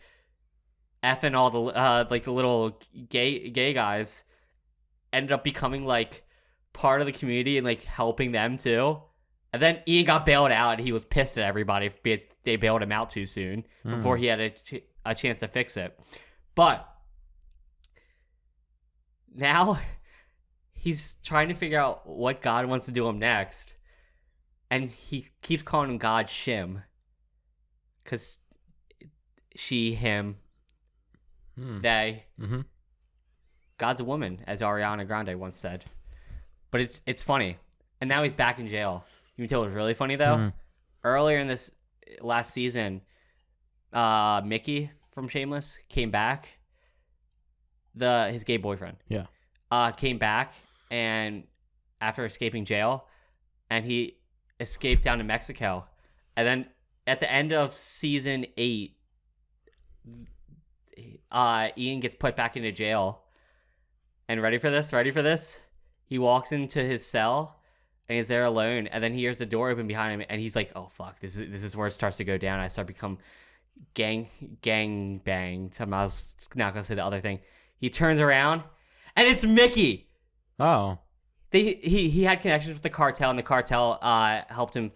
effing all the, like, the little gay guys ended up becoming, like, part of the community and, like, helping them too. And then Ian got bailed out, and he was pissed at everybody because they bailed him out too soon before he had a chance to fix it. But now he's trying to figure out what God wants to do him next. And he keeps calling God Shim. Because she, him, they.
Mm-hmm.
God's a woman, as Ariana Grande once said. But it's funny. And now he's back in jail. You can tell it was really funny, though. Earlier in this last season, Mickey from Shameless came back. His gay boyfriend.
Yeah.
Came back and after escaping jail, and he escaped down to Mexico. And then at the end of season 8, Ian gets put back into jail. And ready for this? He walks into his cell, and he's there alone, and then he hears the door open behind him, and he's like, oh, fuck, this is where it starts to go down. I start to become gang bang. I was not going to say the other thing. He turns around, and it's Mickey.
Oh.
He had connections with the cartel, and the cartel helped him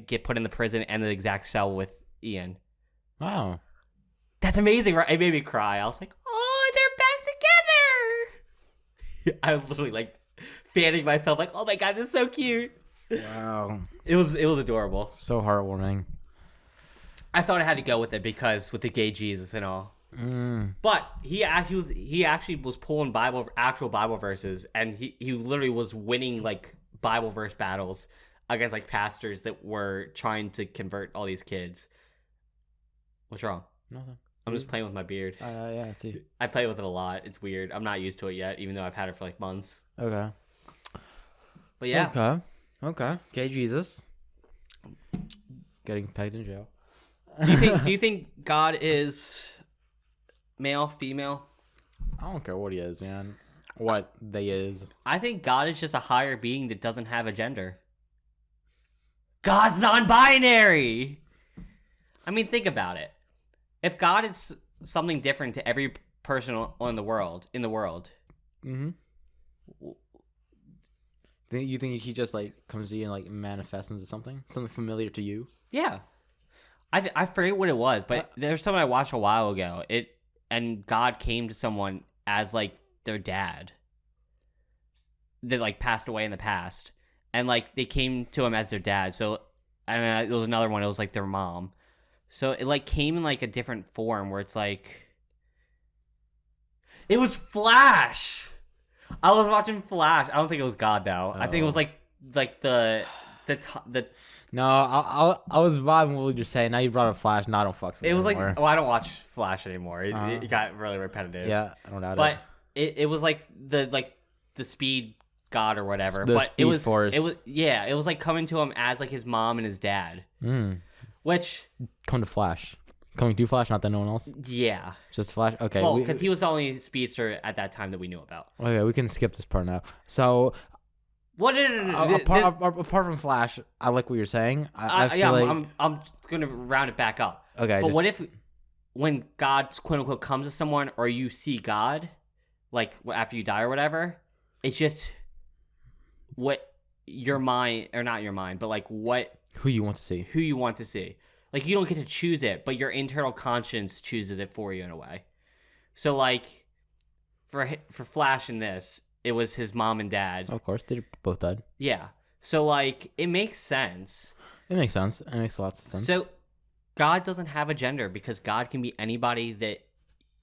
get put in the prison and the exact cell with Ian.
Wow.
That's amazing, right? It made me cry. I was like, oh, they're back together. I was literally like fanning myself, like, oh my god, this is so cute.
Wow.
It was adorable.
So heartwarming.
I thought I had to go with it because with the gay Jesus and all. But he actually was pulling actual Bible verses, and he literally was winning like Bible verse battles against like pastors that were trying to convert all these kids. What's wrong?
Nothing.
I'm just playing with my beard.
Yeah, I see.
I play with it a lot. It's weird. I'm not used to it yet, even though I've had it for like months.
Okay.
But yeah.
Okay. Gay Jesus. Getting pegged in jail.
Do you think God is male, female?
I don't care what he is, man. What they is.
I think God is just a higher being that doesn't have a gender. God's non-binary. I mean, think about it. If God is something different to every person in the world,
Mm-hmm. You think he just like comes to you and like manifests into something familiar to you?
Yeah. I forget what it was, but there's something I watched a while ago. And God came to someone as like their dad that like passed away in the past, and like they came to him as their dad. So, and it was another one. It was like their mom. So it like came in like a different form where it's like it was Flash. I was watching Flash. I don't think it was God though. I think it was like the
No, I was vibing what you're saying. Now you brought up Flash. No, I don't fuck with it.
It was
anymore.
like, well, I don't watch Flash anymore. It got really repetitive.
Yeah, I don't doubt
but it was like the speed god or whatever.
The
but
Speed Force.
It was like coming to him as like his mom and his dad. Which
coming to Flash, not that no one else.
Yeah,
just Flash. Okay,
well, because he was the only speedster at that time that we knew about.
Okay, we can skip this part now. So.
What?
Apart from Flash, I like what you're saying.
I'm gonna round it back up.
Okay,
but what if when God quote unquote comes to someone, or you see God, like after you die or whatever, it's just what your mind, or not your mind, but like
who you want to see.
Like you don't get to choose it, but your internal conscience chooses it for you in a way. So like for Flash in this. It was his mom and dad.
Of course, they're both dead.
Yeah. So, like, it makes sense.
It makes sense. It makes lots of sense.
So, God doesn't have a gender because God can be anybody that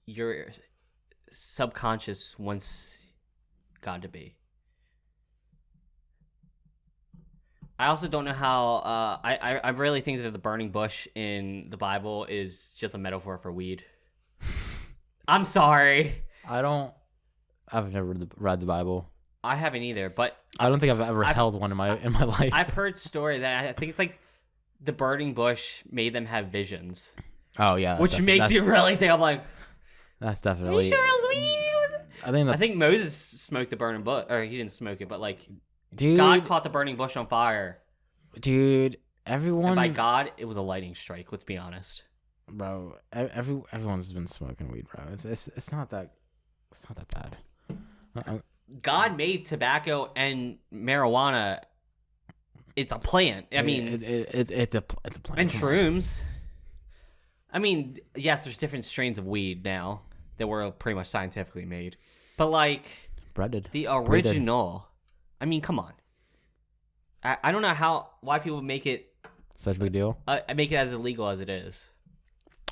your subconscious wants God to be. I also don't know how... I really think that the burning bush in the Bible is just a metaphor for weed. I'm sorry.
I've never read the Bible.
I haven't either, but
I don't think I've ever held one in my life.
I've heard stories that I think it's like the burning bush made them have visions.
Oh yeah,
which makes you really think. I'm like,
that's definitely.
Are you sure it was weed?
I think
Moses smoked the burning bush, or he didn't smoke it, but like,
dude,
God caught the burning bush on fire.
Dude, everyone.
And by God, it was a lightning strike. Let's be honest,
bro. Everyone's been smoking weed, bro. It's not that bad.
God made tobacco and marijuana. It's a plant. I mean,
it's a plant.
And shrooms. I mean, yes, there's different strains of weed now that were pretty much scientifically made, but like the original. I mean, come on. I don't know why people make it
such a big deal.
Make it as illegal as it is.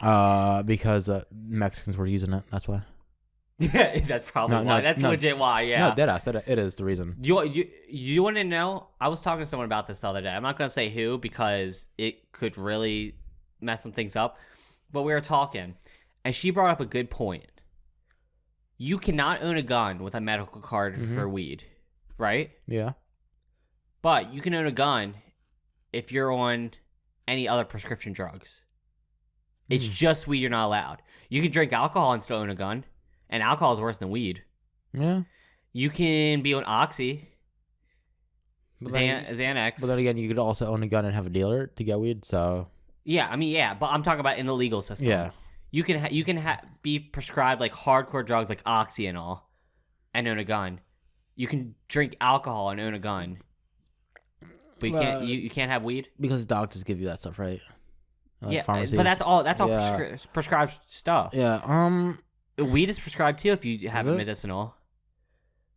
Because Mexicans were using it. That's why.
Yeah, that's probably why. That's legit why. Yeah.
No, deadass. It is the reason.
You want to know? I was talking to someone about this the other day. I'm not gonna say who because it could really mess some things up. But we were talking, and she brought up a good point. You cannot own a gun with a medical card for weed, right?
Yeah.
But you can own a gun if you're on any other prescription drugs. It's just weed you're not allowed. You can drink alcohol and still own a gun, and alcohol is worse than weed.
Yeah.
You can be on Oxy, Xanax.
But then again, you could also own a gun and have a dealer to get weed, so...
Yeah, I mean, yeah, but I'm talking about in the legal system.
Yeah.
You can be prescribed like hardcore drugs like Oxy and all, and own a gun. You can drink alcohol and own a gun, but you can't have weed
because doctors give you that stuff, right?
Yeah, pharmacies. But that's all prescribed stuff.
Yeah.
Weed is prescribed too if you have it medicinal.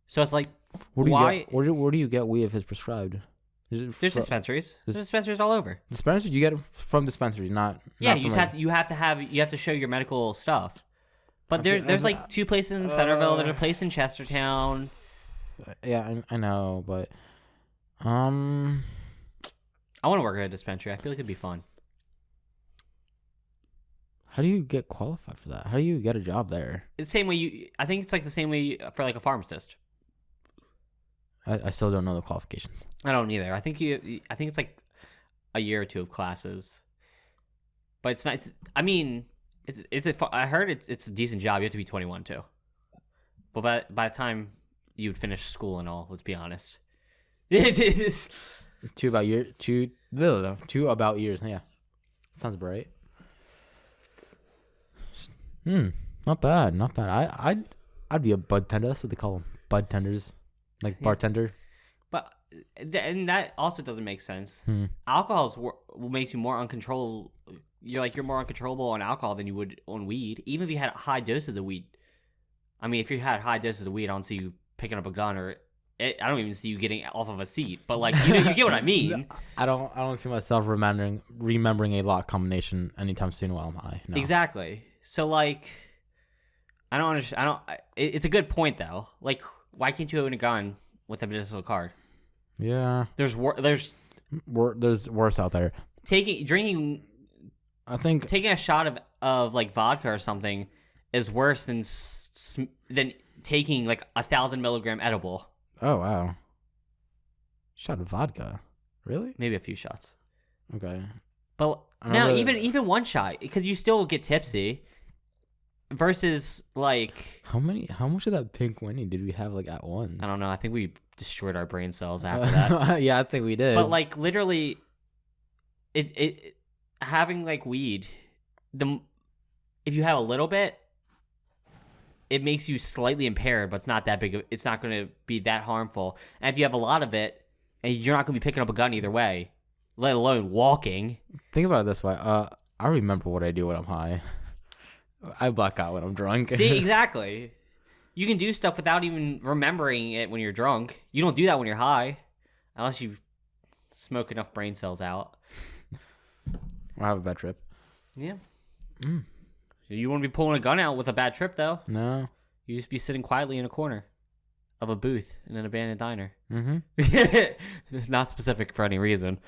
So it's like,
where do you get weed if it's prescribed?
There's dispensaries. There's dispensaries all over.
Dispensaries? You get it from dispensaries, not.
Yeah, you have to show your medical stuff. But there's like 2 places in Centerville. There's a place in Chestertown.
Yeah, I know, but
I want to work at a dispensary. I feel like it'd be fun.
How do you get qualified for that? How do you get a job there?
It's the same way I think it's like the same way for like a pharmacist.
I still don't know the qualifications.
I don't either. I think it's like a year or 2 of classes, but it's not. I heard it's a decent job. You have to be 21 too. But by the time you would finish school and all, let's be honest, it is
2 about years. Yeah, sounds about right. Not bad. I'd be a bud tender. That's what they call them, bud tenders. Like bartender.
But and that also doesn't make sense. Alcohol makes you more uncontrollable. You're more uncontrollable on alcohol than you would on weed. Even if you had high doses of weed. I mean, if you had high doses of weed, I don't see you picking up a gun I don't even see you getting off of a seat. But like, you get what I mean.
I don't see myself remembering a lot combination anytime soon while I'm high. No.
Exactly. So like, I don't understand. It's a good point though. Like, why can't you own a gun with a medicinal card?
Yeah.
There's worse
out there.
Taking a shot of like vodka or something is worse than taking like 1,000 milligram edible.
Oh wow. Shot of vodka, really?
Maybe a few shots.
Okay.
But now even one shot because you still get tipsy. Versus like
how much of that pink Winnie did we have like at once?
I don't know. I think we destroyed our brain cells after that.
Yeah, I think we did.
But like literally, it having like weed, if you have a little bit, it makes you slightly impaired, but it's not that big. It's not going to be that harmful. And if you have a lot of it, and you're not going to be picking up a gun either way, let alone walking.
Think about it this way. I remember what I do when I'm high. I black out when I'm drunk.
See, exactly. You can do stuff without even remembering it when you're drunk. You don't do that when you're high. Unless you smoke enough brain cells out.
Or have a bad trip.
Yeah. So you want to be pulling a gun out with a bad trip, though?
No.
You just be sitting quietly in a corner of a booth in an abandoned diner.
Mm-hmm.
It's not specific for any reason.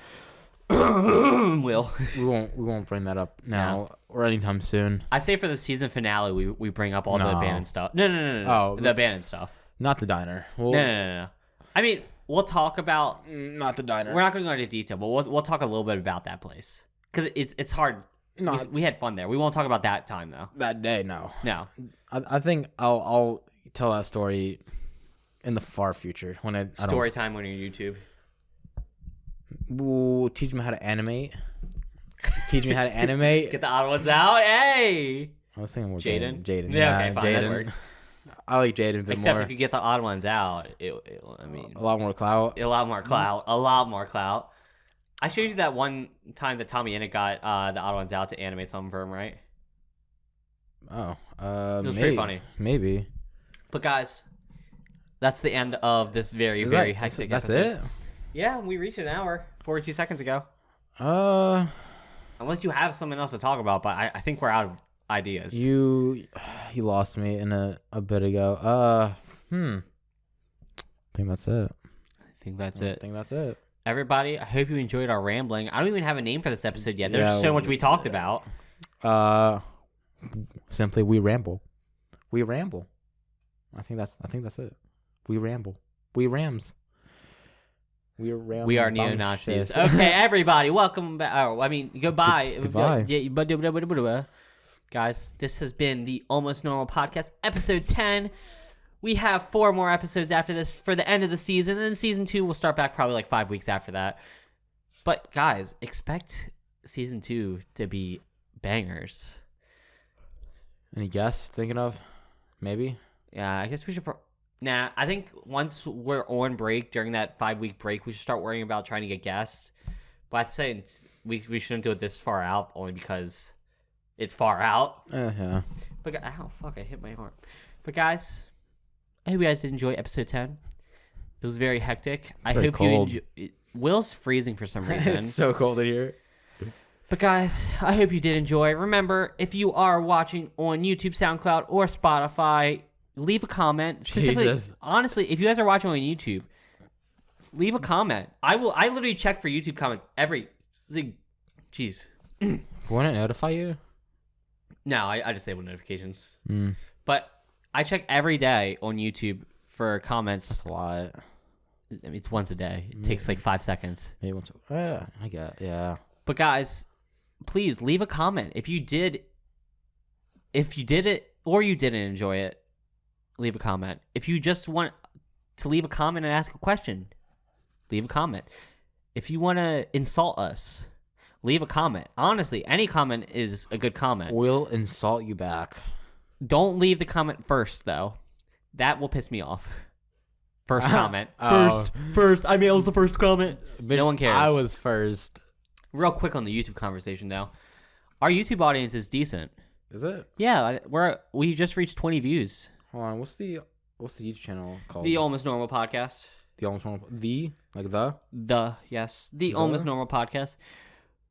Will.
We won't bring that up now or anytime soon.
I say for the season finale, we bring up all the abandoned stuff. No.
Oh,
the abandoned stuff.
Not the diner.
No. I mean, we'll talk about.
Not the diner.
We're not going to go into detail, but we'll talk a little bit about that place because it's hard. We had fun there. We won't talk about that time though.
That day, no.
No.
I think I'll tell that story in the far future when
Story time on your YouTube.
Ooh, teach me how to animate. Teach me how to animate.
Get the odd ones out. Hey.
I was thinking more
Jaden.
Jaden.
Yeah, okay, fine.
Jaden.
That works.
I like Jaden a bit
Except
more.
if you get the odd ones out, a
lot more clout.
A lot more clout. A lot more clout. I showed you that one time that Tommy Innit got the odd ones out to animate something for him, right?
Oh,
it was pretty funny.
Maybe.
But guys, that's the end of this very hectic
That's
episode.
it?
Yeah, we reached an hour 42 seconds ago. Unless you have something else to talk about, but I think we're out of ideas.
You lost me in a bit ago. I think that's it.
I think that's it.
it.
Everybody, I hope you enjoyed our rambling. I don't even have a name for this episode yet. There's so much we talked about.
Simply we ramble. We ramble. I think that's it. We ramble. We rams. We are
neo-Nazis. Okay, everybody, welcome back. Oh, I mean, goodbye.
Goodbye.
Guys, this has been the Almost Normal Podcast, episode 10. We have 4 more episodes after this for the end of the season, and then season 2 will start back probably like 5 weeks after that. But, guys, expect season 2 to be bangers.
Any guess thinking of? Maybe?
Yeah, I guess we should... I think once we're on break, during that 5-week break, we should start worrying about trying to get guests. But I'd say we shouldn't do it this far out, only because it's far out.
Yeah.
But ow, fuck, I hit my arm. But guys, I hope you guys did enjoy episode 10. It was very hectic.
I hope cold.
You enjoy. Will's freezing for some reason.
It's so cold in here.
But guys, I hope you did enjoy. Remember, if you are watching on YouTube, SoundCloud, or Spotify, leave a comment. Specifically, honestly, if you guys are watching on YouTube, leave a comment. I literally check for YouTube comments every. Jeez.
Won't it notify you?
No, I just disable notifications. But I check every day on YouTube for comments.
That's a lot.
I mean, it's once a day. It takes like 5 seconds.
Maybe once. I get. Yeah.
But guys, please leave a comment. If you did it or you didn't enjoy it, leave a comment. If you just want to leave a comment and ask a question, leave a comment. If you want to insult us, leave a comment. Honestly, any comment is a good comment.
We'll insult you back.
Don't leave the comment first, though. That will piss me off. First comment. First. I mean, it was the first comment.
Bitch,
no one cares.
I was first.
Real quick on the YouTube conversation, though. Our YouTube audience is decent.
Is it?
Yeah, we just reached 20 views.
Hold on. What's the YouTube channel called?
The Almost Normal Podcast.
The Almost Normal. The
Almost Normal Podcast.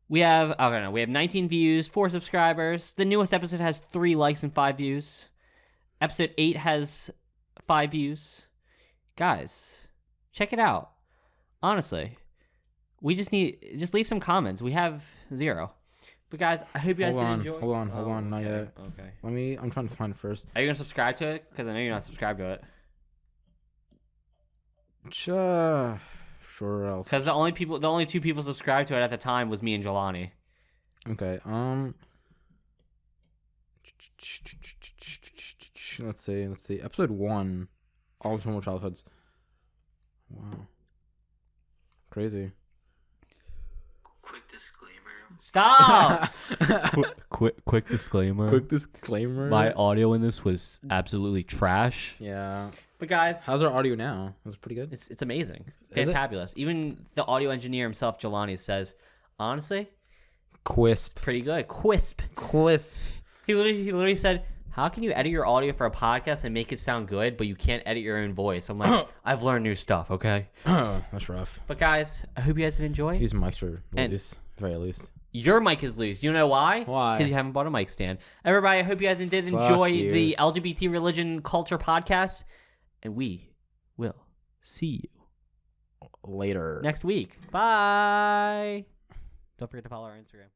We have 19 views, 4 subscribers. The newest episode has 3 likes and 5 views. Episode 8 has 5 views. Guys, check it out. Honestly, we just leave some comments. We have 0. But guys, I hope you guys did enjoy.
Hold on, not yet.
Okay.
I'm trying to find it first.
Are you gonna subscribe to it? Because I know you're not subscribed to it.
Sure. Else.
Because the only 2 people subscribed to it at the time was me and Jelani.
Okay. Let's see. Episode 1. Almost Normal Childhoods. Wow. Crazy.
Quick disclaimer. Stop! Quick disclaimer.
Quick disclaimer.
My audio in this was absolutely trash.
Yeah.
But guys,
how's our audio now? Is it pretty good?
It's amazing. Fantabulous. Even the audio engineer himself, Jelani, says, honestly,
Quisp.
Pretty good. Quisp. He literally said, how can you edit your audio for a podcast and make it sound good, but you can't edit your own voice? I'm like, I've learned new stuff, okay?
That's rough.
But guys, I hope you guys did enjoy.
These mics are loose. Very loose.
Your mic is loose. You know why?
Why?
Because you haven't bought a mic stand. Everybody, I hope you guys did enjoy the LGBT religion culture podcast. And we will see you
later
next week. Bye. Don't forget to follow our Instagram.